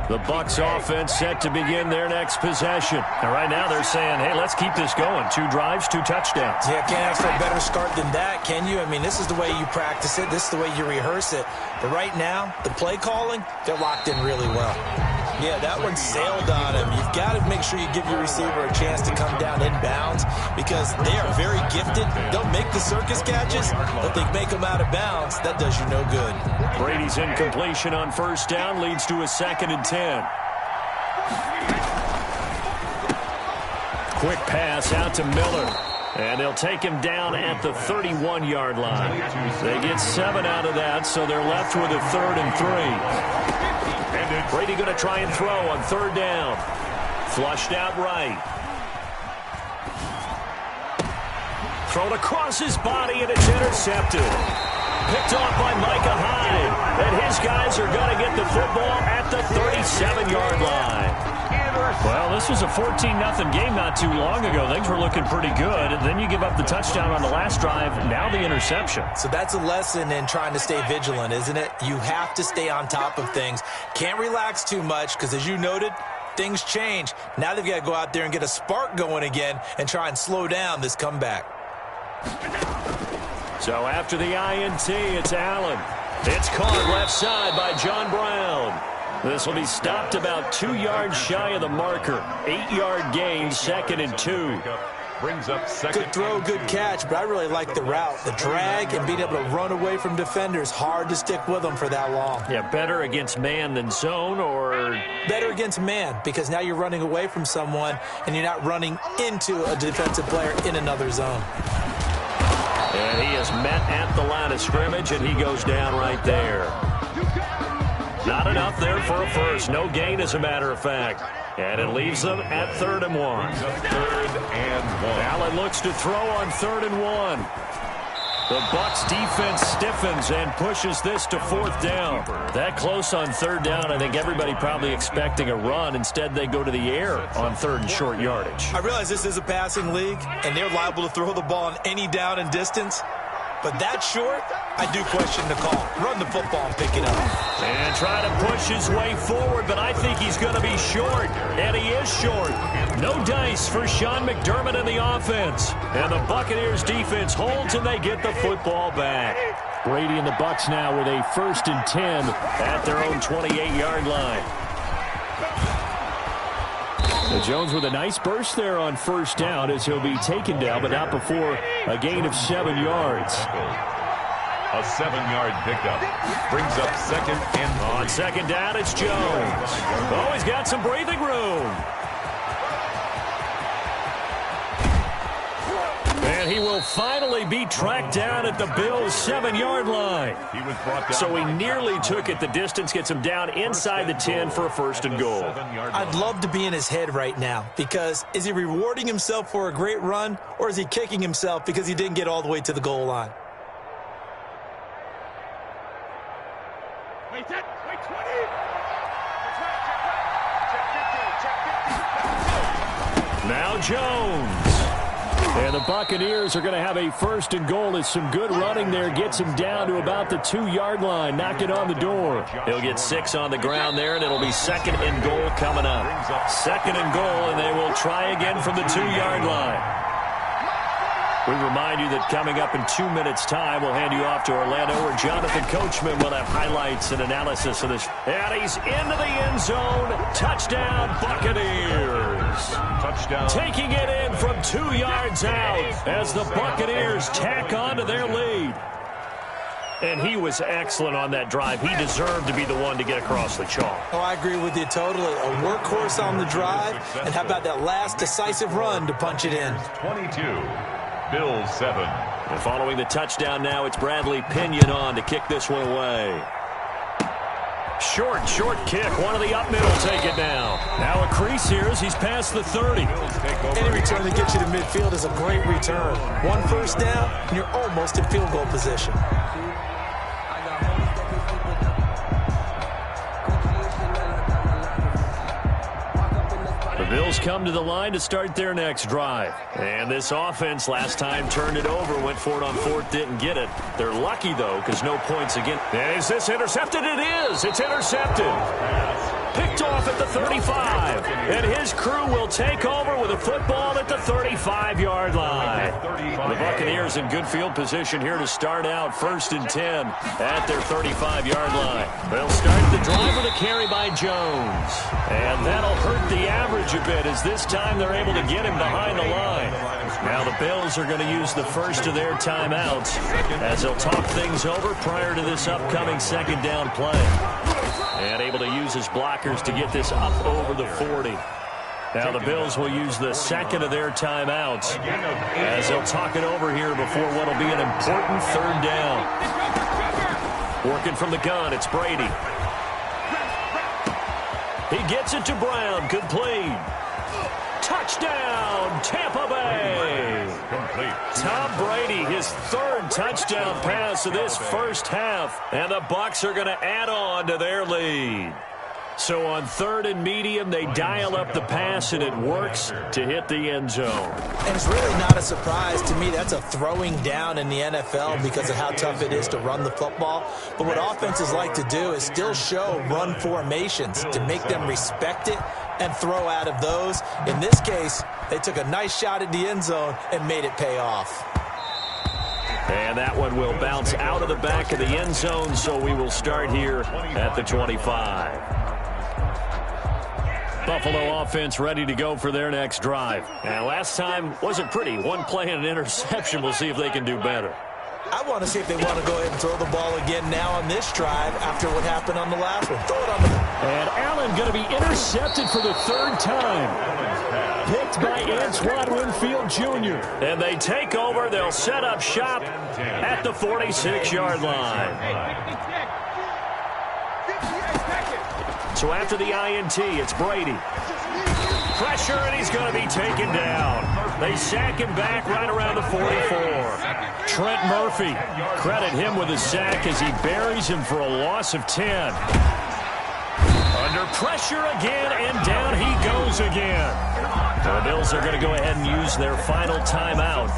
The Bucs offense set to begin their next possession. And right now they're saying, hey, let's keep this going. 2 drives, 2 touchdowns. Yeah, can't ask for a better start than that, can you? I mean, this is the way you practice it. This is the way you rehearse it. But right now, the play calling, they're locked in really well. Yeah, that one sailed on him. You've got to make sure you give your receiver a chance to come down inbounds because they are very gifted. They'll make the circus catches, but they make them out of bounds. That does you no good. Brady's incompletion on first down leads to a 2nd and 10. Quick pass out to Miller. And they'll take him down at the 31-yard line. They get 7 out of that, so they're left with a 3rd and 3. Brady going to try and throw on 3rd down. Flushed out right. Thrown across his body, and it's intercepted. Picked off by Micah Hyde. And his guys are going to get the football at the 37-yard line. Well, this was a 14-0 game not too long ago. Things were looking pretty good. And then you give up the touchdown on the last drive. Now the interception. So that's a lesson in trying to stay vigilant, isn't it? You have to stay on top of things. Can't relax too much because, as you noted, things change. Now they've got to go out there and get a spark going again and try and slow down this comeback. So after the INT, it's Allen. It's caught left side by John Brown. This will be stopped about 2 yards shy of the marker. 8-yard gain, 2nd and 2. Brings up 2nd. Good throw, good catch, but I really like the route. The drag and being able to run away from defenders. Hard to stick with them for that long. Yeah, better against man than zone, or? Better against man, because now you're running away from someone and you're not running into a defensive player in another zone. And he is met at the line of scrimmage, and he goes down right there. Not enough there for a first. No gain, as a matter of fact. And it leaves them at 3rd and 1. 3rd and 1. Allen looks to throw on 3rd and 1. The Bucs defense stiffens and pushes this to 4th down. That close on 3rd down, I think everybody probably expecting a run. Instead, they go to the air on 3rd and short yardage. I realize this is a passing league, and they're liable to throw the ball on any down and distance. But that short, I do question the call. Run the football and pick it up. And try to push his way forward, but I think he's going to be short. And he is short. No dice for Sean McDermott in the offense. And the Buccaneers defense holds, and they get the football back. Brady and the Bucs now with a 1st and 10 at their own 28-yard line. Jones with a nice burst there on 1st down as he'll be taken down, but not before a gain of 7 yards. A 7-yard pickup. Brings up 2nd and 3. On 2nd down, it's Jones. Oh, he's got some breathing room. And he will finally be tracked down at the Bills' 7-yard line. He was brought down. So he nearly took it. The distance gets him down inside the 10 for a 1st and goal. I'd love to be in his head right now because is he rewarding himself for a great run, or is he kicking himself because he didn't get all the way to the goal line? Wait 20. Now Jones. And the Buccaneers are going to have a 1st and goal as some good running there gets him down to about the 2-yard line. Knock it on the door. He'll get 6 on the ground there, and it'll be 2nd and goal coming up. 2nd and goal, and they will try again from the 2-yard line. We remind you that coming up in 2 minutes' time, we'll hand you off to Orlando, where Jonathan Coachman will have highlights and analysis of this. And he's into the end zone. Touchdown, Buccaneers. Touchdown. Taking it in from 2 yards out as the Buccaneers tack on to their lead. And he was excellent on that drive. He deserved to be the one to get across the chalk. Oh, I agree with you totally. A workhorse on the drive. And how about that last decisive run to punch it in? 22. Bills 7. And following the touchdown now, it's Bradley Pinion on to kick this one away. Short kick. One of the up middle take it now. Now a crease here as he's past the 30. Any return that gets you to midfield is a great return. 1 1st down, and you're almost in field goal position. The Bills come to the line to start their next drive. And this offense last time turned it over, went for it on 4th, didn't get it. They're lucky, though, because no points again. Is this intercepted? It is. It's intercepted. Picked off at the 35. And his crew will take over with a football at the 35-yard line. The Buccaneers in good field position here to start out 1st and 10 at their 35-yard line. They'll start the drive with a carry by Jones. And that'll hurt the average a bit as this time they're able to get him behind the line. Now the Bills are going to use the first of their timeouts as they'll talk things over prior to this upcoming 2nd down play. And able to use his blockers to get this up over the 40. Now the Bills will use the 2nd of their timeouts as they'll talk it over here before what will be an important 3rd down. Working from the gun, it's Brady. He gets it to Brown, complete. Touchdown, Tampa Bay. Complete. Tom Brady, his 3rd touchdown pass of this first half, and the Bucs are going to add on to their lead. So on 3rd and medium, they dial up the pass, and it works to hit the end zone. And it's really not a surprise to me. That's a throwing down in the NFL because of how tough it is to run the football. But what offenses like to do is still show run formations to make them respect it and throw out of those. In this case, they took a nice shot at the end zone and made it pay off. And that one will bounce out of the back of the end zone, so we will start here at the 25. Buffalo offense ready to go for their next drive. And last time wasn't pretty. One play and an interception. We'll see if they can do better. I want to see if they want to go ahead and throw the ball again now on this drive after what happened on the last one. Throw it on the... And Allen going to be intercepted for the 3rd time. Picked by Antoine Winfield Jr. And they take over. They'll set up shop at the 46-yard line. So after the INT, it's Brady. Pressure, and he's going to be taken down. They sack him back right around the 44. Trent Murphy, credit him with a sack as he buries him for a loss of 10. Under pressure again, and down he goes again. The Bills are going to go ahead and use their final timeout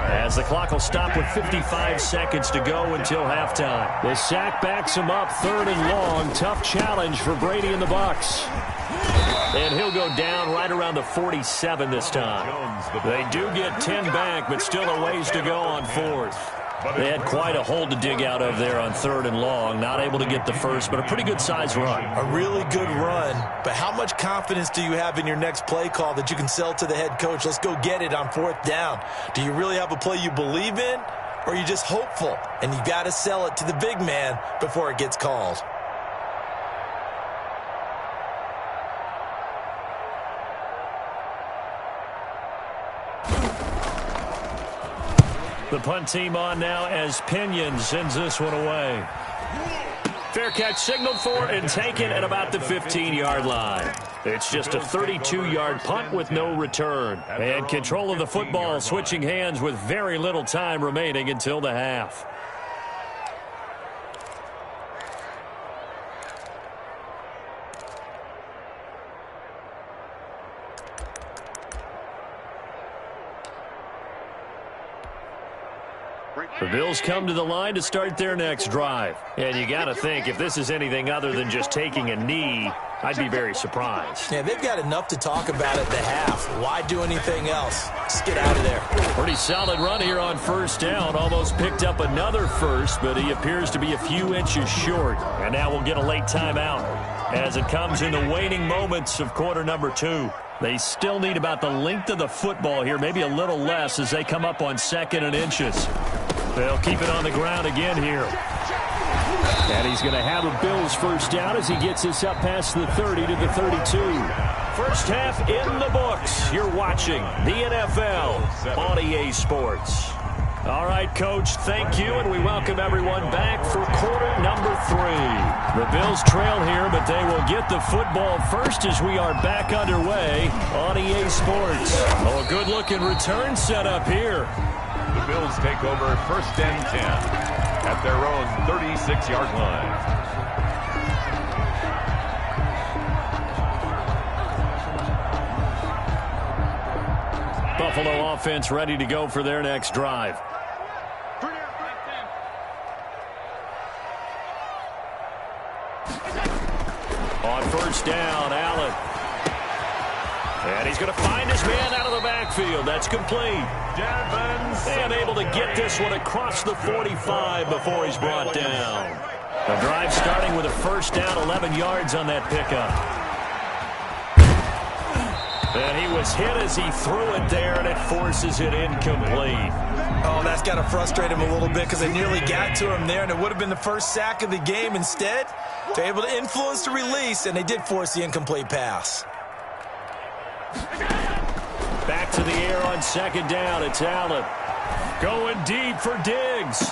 as the clock will stop with 55 seconds to go until halftime. The sack backs him up 3rd and long. Tough challenge for Brady and the Bucs. And he'll go down right around the 47 this time. They do get 10 back, but still a ways to go on 4th. They had quite a hole to dig out of there on 3rd and long. Not able to get the first, but a pretty good-sized run. A really good run, but how much confidence do you have in your next play call that you can sell to the head coach? Let's go get it on 4th down. Do you really have a play you believe in, or are you just hopeful? And you got to sell it to the big man before it gets called. The punt team on now as Pinion sends this one away. Fair catch signaled for and taken at about the 15-yard line. It's just a 32-yard punt with no return. And control of the football switching hands with very little time remaining until the half. The Bills come to the line to start their next drive. And you got to think, if this is anything other than just taking a knee, I'd be very surprised. Yeah, they've got enough to talk about at the half. Why do anything else? Just get out of there. Pretty solid run here on 1st down. Almost picked up another first, but he appears to be a few inches short. And now we'll get a late timeout as it comes in the waning moments of quarter number 2. They still need about the length of the football here, maybe a little less as they come up on 2nd and inches. They'll keep it on the ground again here. And he's going to have a Bills 1st down as he gets this up past the 30 to the 32. First half in the books. You're watching the NFL on EA Sports. All right, Coach, thank you, and we welcome everyone back for quarter number 3. The Bills trail here, but they will get the football first as we are back underway on EA Sports. Oh, a good-looking return set up here. The Bills take over 1st and 10 at their own 36-yard line. Buffalo offense ready to go for their next drive. On first down, Allen. And he's going to find his man out of the backfield. That's complete. And able to get this one across the 45 before he's brought down. The drive starting with a first down, 11 yards on that pickup. And he was hit as he threw it there, and it forces it incomplete. Oh, that's got to frustrate him a little bit because they nearly got to him there, and it would have been the first sack of the game. Instead, they're able to influence the release, and they did force the incomplete pass. Back to the air on second down. It's Allen. Going deep for Diggs.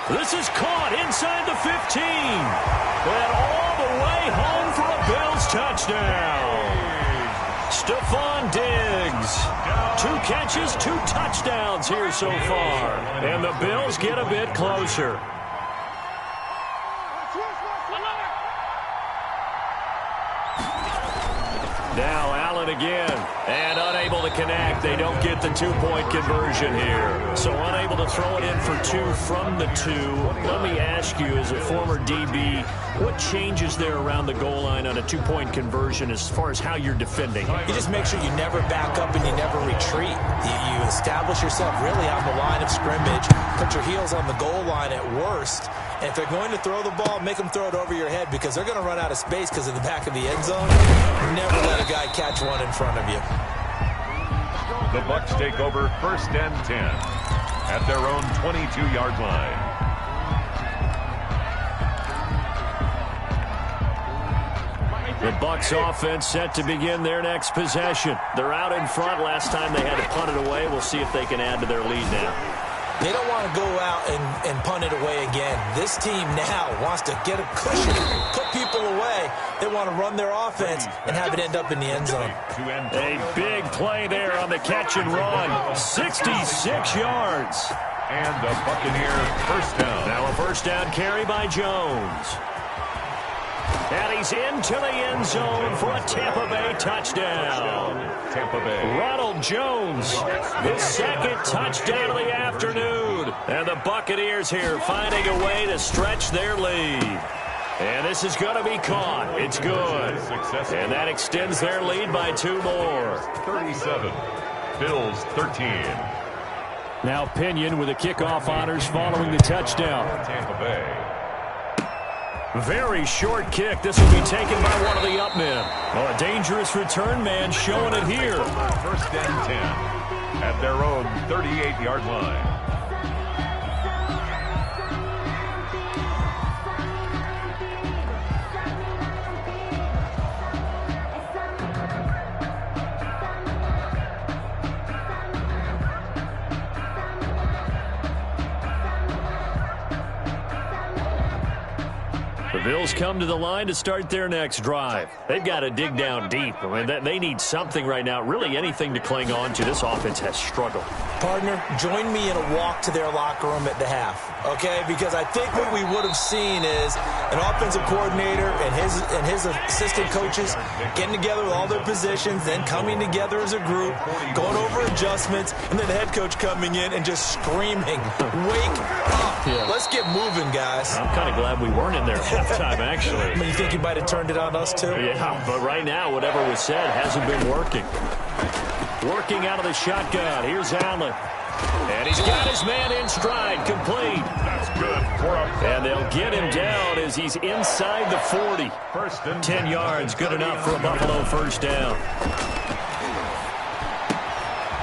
This is caught inside the 15. And all the way home for a Bills touchdown. Stephon Diggs. 2 catches, 2 touchdowns here so far. And the Bills get a bit closer. Now Allen again, and unable to connect. They don't get the 2-point conversion here. So unable to throw it in for 2 from the 2. Let me ask you, as a former DB, what changes there around the goal line on a 2-point conversion as far as how you're defending? You just make sure you never back up and you never retreat. You establish yourself really on the line of scrimmage, put your heels on the goal line at worst. And if they're going to throw the ball, make them throw it over your head because they're going to run out of space because of the back of the end zone. Never let a guy catch one in front of you. The Bucs take over first and 10 at their own 22-yard line. The Bucs offense set to begin their next possession. They're out in front. Last time they had to punt it away. We'll see if they can add to their lead now. They don't want to go out and punt it away again. This team now wants to get a cushion, put people away. They want to run their offense and have it end up in the end zone. A big play there on the catch and run. 66 yards. And the Buccaneer first down. Now a first down carry by Jones. And he's into the end zone for a Tampa Bay touchdown. Tampa Bay. Ronald Jones, his second touchdown of the afternoon. And the Buccaneers here finding a way to stretch their lead. And this is going to be caught. It's good. And that extends their lead by 2 more. 37. Bills 13. Now Pinion with the kickoff honors following the touchdown. Tampa Bay. Very short kick. This will be taken by one of the up men. Oh, a dangerous return man showing it here. First and 10 at their own 38-yard line. The Bills come to the line to start their next drive. They've got to dig down deep. I mean, they need something right now, really anything to cling on to. This offense has struggled. Partner, join me in a walk to their locker room at the half, okay? Because I think what we would have seen is an offensive coordinator and his assistant coaches getting together with all their positions, then coming together as a group, going over adjustments, and then the head coach coming in and just screaming, "Wake up! Yeah. Let's get moving, guys." I'm kind of glad we weren't in there at halftime, actually. I mean, you think you might have turned it on us, too? Yeah, but right now, whatever was said hasn't been working. Working out of the shotgun. Here's Allen. And he's got his man in stride. Complete. That's good. And they'll get him down as he's inside the 40. 10 yards, good enough for a Buffalo first down.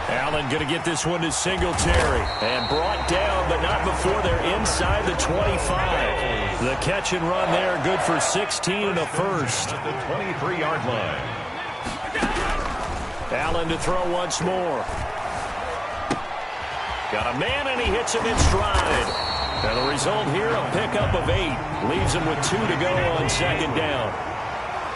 Allen going to get this one to Singletary. And brought down, but not before they're inside the 25. The catch and run there, good for 16 and a first. At the 23-yard line. Allen to throw once more. Got a man, and he hits him in stride. And the result here, a pickup of 8. Leaves him with 2 to go on second down.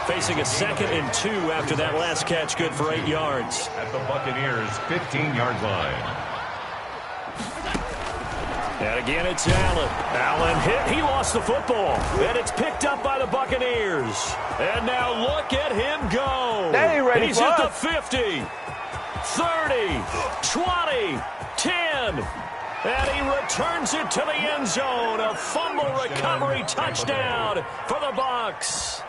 Facing a 2nd and 2 after that last catch, good for 8 yards. At the Buccaneers' 15-yard line. And again, it's Allen. Allen hit. He lost the football. And it's picked up by the Buccaneers. And now look at him go. He's at the 50, 30, 20, 10. And he returns it to the end zone. A fumble recovery touchdown for the Bucs.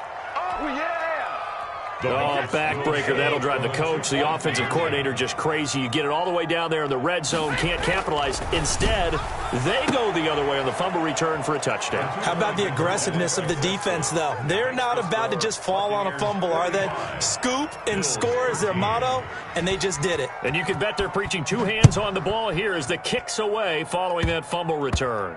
Oh, backbreaker. That'll drive the coach, the offensive coordinator, just crazy. You get it all the way down there in the red zone, can't capitalize. Instead, they go the other way on the fumble return for a touchdown. How about the aggressiveness of the defense, though? They're not about to just fall on a fumble, are they? Scoop and score is their motto, and they just did it. And you can bet they're preaching two hands on the ball here as the kick's away following that fumble return.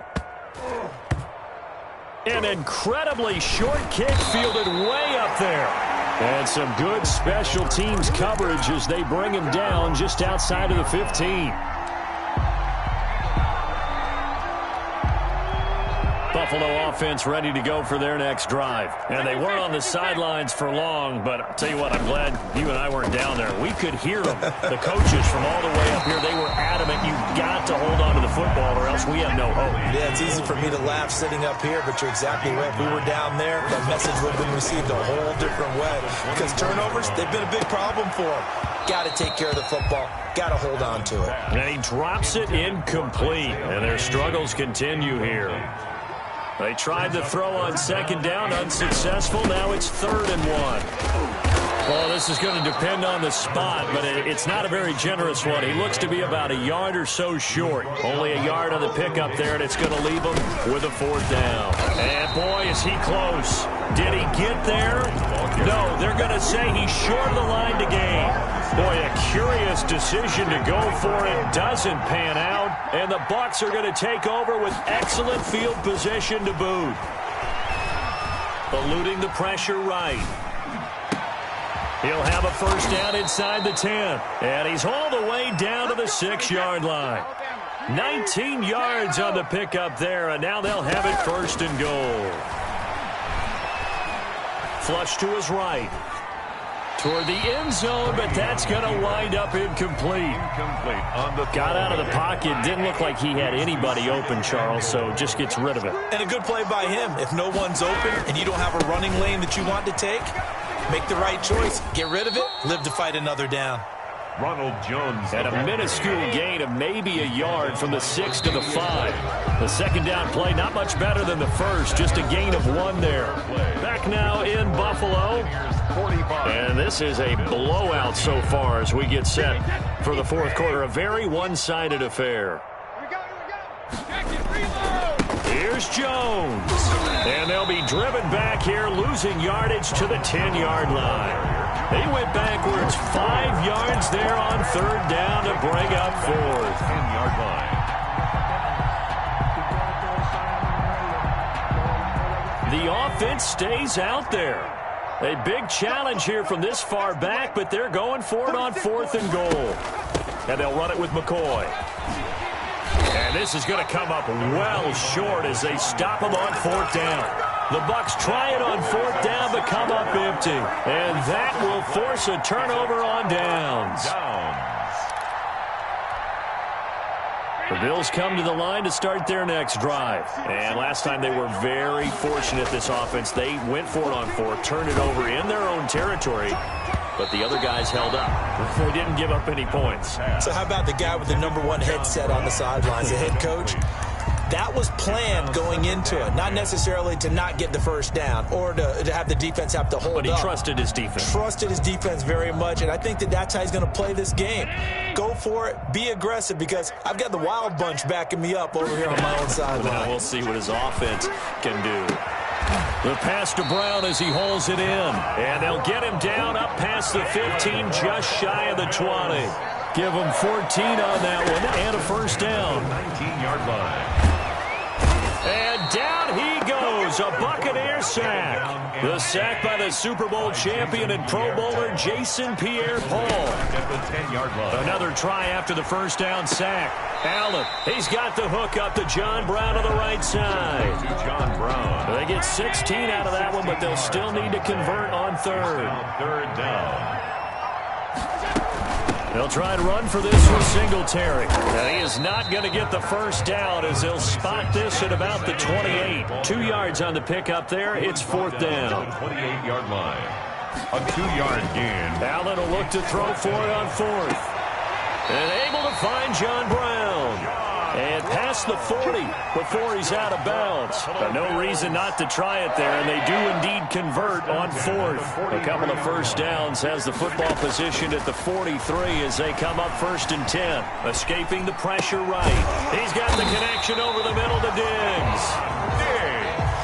An incredibly short kick fielded way up there. And some good special teams coverage as they bring him down just outside of the 15. Buffalo offense ready to go for their next drive. And they weren't on the sidelines for long, but I'll tell you what, I'm glad you and I weren't down there. We could hear them. The coaches from all the way up here, they were adamant, you've got to hold on to the football or else we have no hope. Yeah, it's easy for me to laugh sitting up here, but you're exactly right. If we were down there, that message would have been received a whole different way. Because turnovers, they've been a big problem for them. Got to take care of the football. Got to hold on to it. And he drops it incomplete, and their struggles continue here. They tried to throw on second down, unsuccessful. Now it's 3rd and 1. Well, this is going to depend on the spot, but it's not a very generous one. He looks to be about a yard or so short. Only a yard on the pickup there, and it's going to leave him with a 4th down. And, boy, is he close. Did he get there? No, they're going to say he's short of the line to gain. Boy, a curious decision to go for it. Doesn't pan out, and the Bucs are going to take over with excellent field position to boot. Eluding the pressure right. He'll have a 1st down inside the 10. And he's all the way down to the 6-yard line. 19 yards on the pickup there, and now they'll have it 1st and goal. Flush to his right. Toward the end zone, but that's going to wind up incomplete. Got out of the pocket. Didn't look like he had anybody open, Charles, so just gets rid of it. And a good play by him. If no one's open and you don't have a running lane that you want to take, make the right choice. Get rid of it. Live to fight another down. Ronald Jones at a minuscule gain of maybe a yard from the 6 to the 5. The 2nd down play, not much better than the first, just a gain of 1 there. Back now in Buffalo. And this is a blowout so far as we get set for the 4th quarter. A very one-sided affair. Here's Jones. And they'll be driven back here, losing yardage to the 10-yard line. They went backwards 5 yards there on 3rd down to bring up 4th. 10-yard line. The offense stays out there. A big challenge here from this far back, but they're going for it on 4th and goal. And they'll run it with McCoy. And this is going to come up well short as they stop him on 4th down. The Bucs try it on 4th down, but come up empty. And that will force a turnover on downs. The Bills come to the line to start their next drive. And last time they were very fortunate, this offense. They went for it on 4th, turned it over in their own territory, but the other guys held up. They didn't give up any points. So how about the guy with the #1 headset on the sidelines, the head coach? That was planned going into it, not necessarily to not get the 1st down or to have the defense have to hold up. But he trusted his defense. Trusted his defense very much, and I think that's how he's going to play this game. Go for it, be aggressive, because I've got the wild bunch backing me up over here on my own sideline. Now we'll see what his offense can do. The pass to Brown as he holds it in. And they'll get him down up past the 15, just shy of the 20. Give him 14 on that one and a 1st down. 19-yard line. And down he goes, a Buccaneer sack. The sack by the Super Bowl champion and Pro Bowler Jason Pierre-Paul. At the 10-yard line. Another try after the 1st down sack. Allen, he's got the hook up to John Brown on the right side. To John Brown. They get 16 out of that one, but they'll still need to convert on 3rd. 3rd down. They'll try to run for this with Singletary. Now, he is not going to get the 1st down as they'll spot this at about the 28. 2 yards on the pickup there. It's 4th down. 28-yard line. A 2-yard gain. Allen will look to throw for it on 4th. And able to find John Brown. And past the 40 before he's out of bounds. No reason not to try it there, and they do indeed convert on fourth. A couple of first downs has the football positioned at the 43 as they come up 1st and 10. Escaping the pressure right. He's got the connection over the middle to Diggs.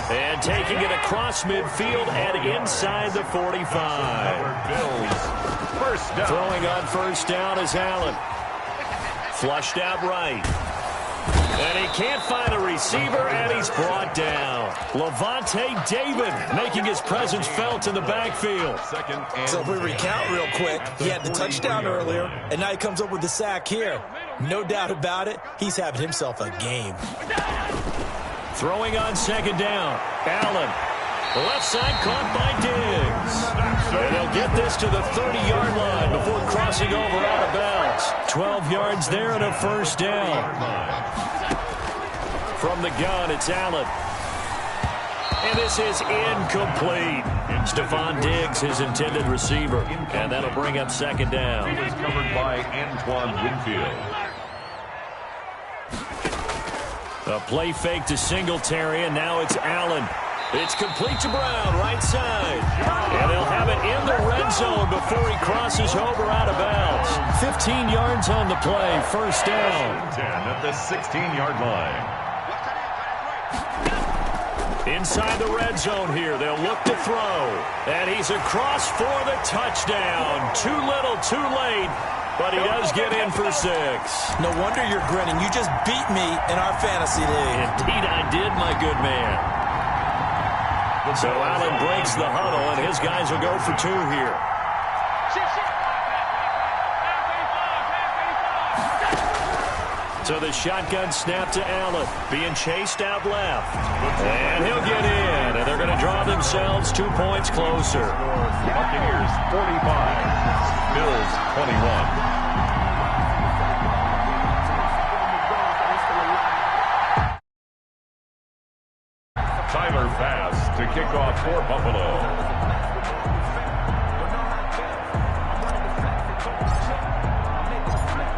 And taking it across midfield and inside the 45. Throwing on first down is Allen. Flushed out right. And he can't find a receiver, and he's brought down. Levante David making his presence felt in the backfield. So if we recount real quick, he had the touchdown earlier, and now he comes up with the sack here. No doubt about it, he's having himself a game. Throwing on 2nd down. Allen. Left side caught by Diggs. And they'll get this to the 30-yard line before crossing over out of bounds. 12 yards there and a first down. From the gun, it's Allen. And this is incomplete. Stephon Diggs, his intended receiver. And that'll bring up 2nd down. He was covered by Antoine Winfield. A play fake to Singletary, and now it's Allen. It's complete to Brown, right side. And they'll have it in the red zone before he crosses over out of bounds. 15 yards on the play, first down. 10 at the 16-yard line. Inside the red zone here, they'll look to throw. And he's across for the touchdown. Too little, too late. But he does get in for 6. No wonder you're grinning. You just beat me in our fantasy league. Indeed I did, my good man. So Allen breaks the huddle, and his guys will go for 2 here. So the shotgun snap to Allen, being chased out left. And he'll get in, and they're going to draw themselves 2 points closer. Buccaneers 45, Bills 21. Tyler Bass to kick off for Buffalo.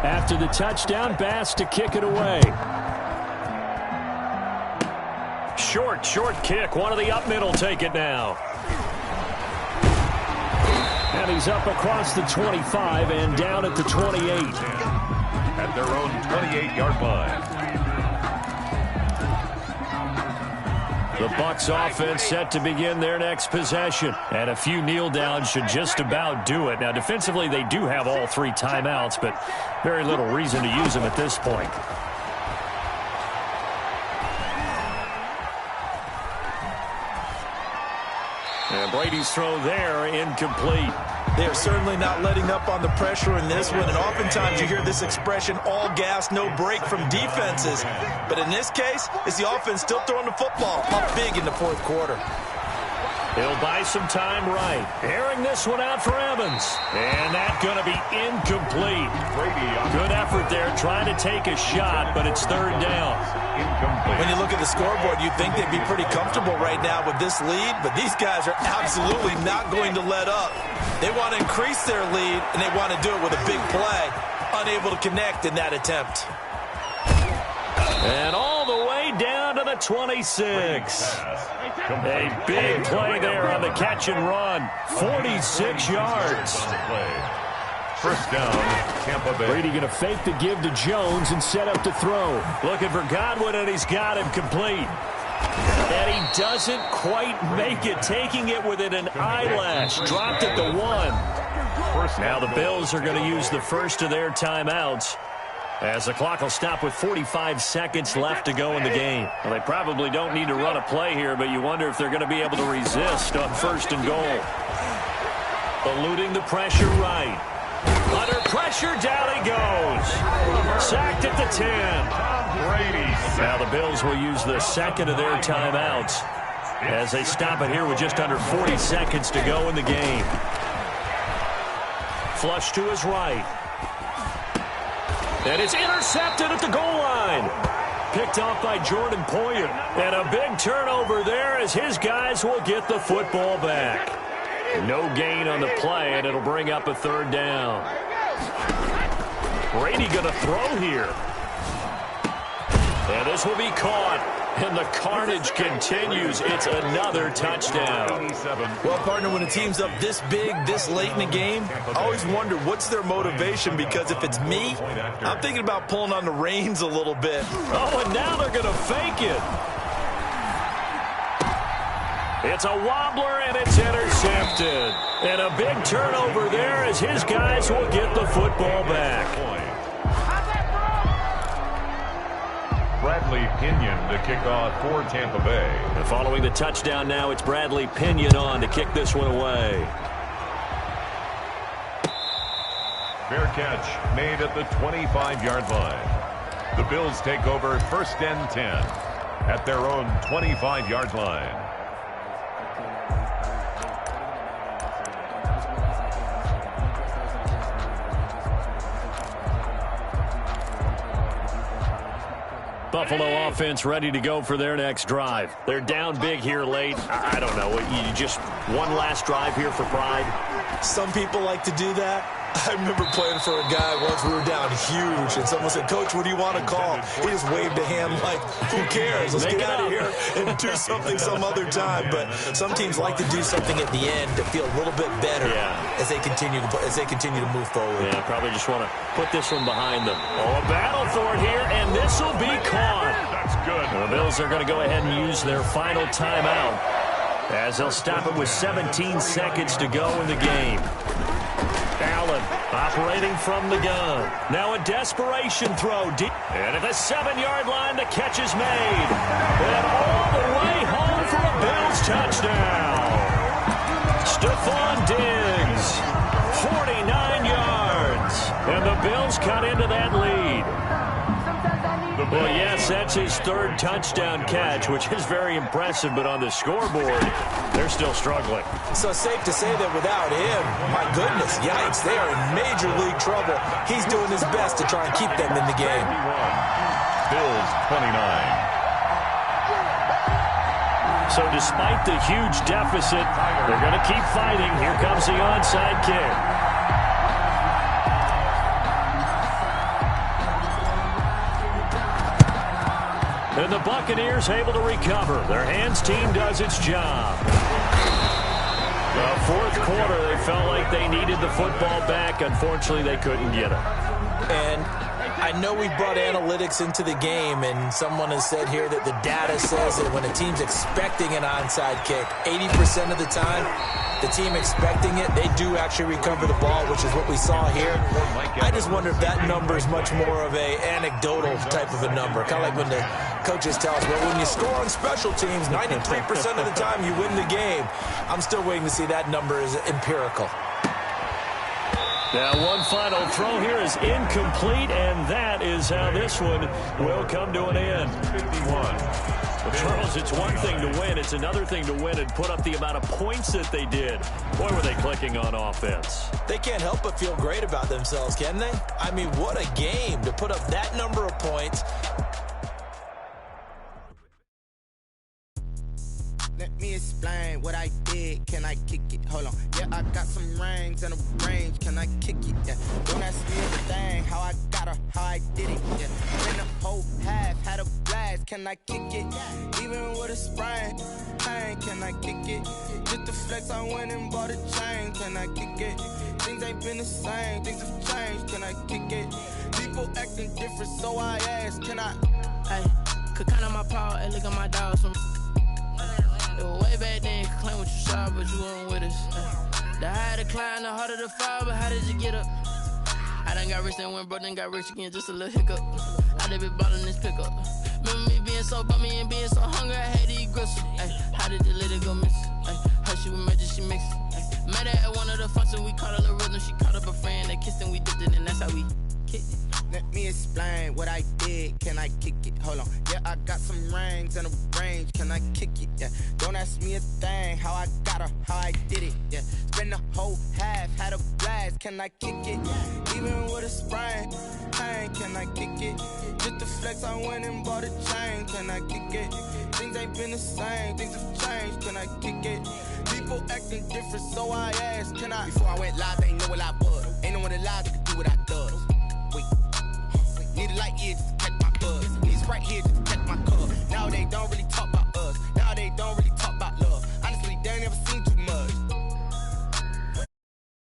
After the touchdown, Bass to kick it away. Short kick. One of the up middle take it now. And he's up across the 25 and down at the 28. At their own 28-yard line. The Bucs offense set to begin their next possession. And a few kneel downs should just about do it. Now, defensively, they do have all 3 timeouts, but very little reason to use them at this point. And Brady's throw there, incomplete. They're certainly not letting up on the pressure in this one, and oftentimes you hear this expression, all gas, no break from defenses. But in this case, it's the offense still throwing the football up big in the 4th quarter. He'll buy some time right. Airing this one out for Evans. And that's going to be incomplete. Good effort there trying to take a shot, but it's 3rd down. Incomplete. When you look at the scoreboard, you'd think they'd be pretty comfortable right now with this lead, but these guys are absolutely not going to let up. They want to increase their lead, and they want to do it with a big play. Unable to connect in that attempt. And all the way down to the 26. A big play there on the catch and run. 46 yards. First down, Tampa Bay. Brady going to fake the give to Jones and set up to throw. Looking for Godwin, and he's got him complete. And he doesn't quite make it, taking it within an eyelash. Dropped it to 1. Now the Bills are going to use the first of their timeouts, as the clock will stop with 45 seconds left to go in the game. Well, they probably don't need to run a play here, but you wonder if they're going to be able to resist on 1st and goal. Eluding the pressure right. Under pressure, down he goes. Sacked at the 10. Now the Bills will use the second of their timeouts as they stop it here with just under 40 seconds to go in the game. Flush to his right. And it's intercepted at the goal line. Picked off by Jordan Poyer. And a big turnover there as his guys will get the football back. No gain on the play, and it'll bring up a 3rd down. Brady going to throw here. And this will be caught. And the carnage continues. It's another touchdown. Well, partner, when a team's up this big, this late in the game, I always wonder what's their motivation, because if it's me, I'm thinking about pulling on the reins a little bit. Oh, and now they're going to fake it. It's a wobbler, and it's intercepted. And a big turnover there as his guys will get the football back. Bradley Pinion to kick off for Tampa Bay. And following the touchdown now, it's Bradley Pinion on to kick this one away. Fair catch made at the 25-yard line. The Bills take over 1st and 10 at their own 25-yard line. Buffalo offense ready to go for their next drive. They're down big here late. I don't know. You just one last drive here for pride? Some people like to do that. I remember playing for a guy once. We were down huge, and someone said, "Coach, what do you want to call?" He just waved a hand like, "Who cares? Let's get out of here and do something some other time." But some teams like to do something at the end to feel a little bit better as they continue to move forward. Yeah, probably just want to put this one behind them. Oh, a battle for it here, and this will be caught. That's good. The Bills are going to go ahead and use their final timeout as they'll stop it with 17 seconds to go in the game. Allen operating from the gun. Now a desperation throw deep. And at the 7-yard line, the catch is made. And all the way home for a Bills touchdown. Stephon Diggs, 49 yards. And the Bills cut into that lead. Well, yes, that's his 3rd touchdown catch, which is very impressive, but on the scoreboard, they're still struggling. So safe to say that without him, my goodness, yikes, they are in major league trouble. He's doing his best to try and keep them in the game. Bills 29. So despite the huge deficit, they're going to keep fighting. Here comes the onside kick. And the Buccaneers able to recover. Their hands team does its job. The 4th quarter, they felt like they needed the football back. Unfortunately, they couldn't get it. And I know we brought analytics into the game, and someone has said here that the data says that when a team's expecting an onside kick, 80% of the time, the team expecting it, they do actually recover the ball, which is what we saw here. I just wonder if that number is much more of a anecdotal type of a number. Kind of like when the coaches tell us, well, when you score on special teams, 93% of the time you win the game. I'm still waiting to see that number is empirical. Now one final throw here is incomplete, and that is how this one will come to an end. 51. Well, Charles, it's one thing to win. It's another thing to win and put up the amount of points that they did. Boy, were they clicking on offense. They can't help but feel great about themselves, can they? I mean, what a game to put up that number of points. Let me explain what I did. Can I kick it? Hold on. Yeah, I got some rings and a range. Can I kick it? Yeah. Don't ask me everything. How I got her, how I did it. Yeah. When the whole half had a blast. Can I kick it? Even with a sprain. Pain. Can I kick it? Just to flex, I went and bought a chain. Can I kick it? Things ain't been the same. Things have changed. Can I kick it? People acting different, so I ask. Can I? Hey, could count on my power and look at my dogs from. It was way back then, you could claim what you saw, but you weren't with us. The higher the climb, the harder the fall, but how did you get up? I done got rich, then went broke, then got rich again, just a little hiccup. I done been ballin' this pickup. Remember me being so bummy and being so hungry, I had to eat gristle. Ay, how did the lady go miss? Ay, her she was magic, she mixed. Met her at one of the functions, we caught a little rhythm, she caught up a friend, they kissed and we dipped it, and that's how we kicked it. Let me explain what I did. Can I kick it? Hold on. Yeah, I got some rings and a range. Can I kick it? Yeah. Don't ask me a thing. How I got her, how I did it. Yeah. Spend the whole half, had a blast. Can I kick it? Even with a sprain. Pain. Can I kick it? Just to flex, I went and bought a chain. Can I kick it? Things ain't been the same. Things have changed. Can I kick it? People acting different, so I asked. Can I? Before I went live, they know what I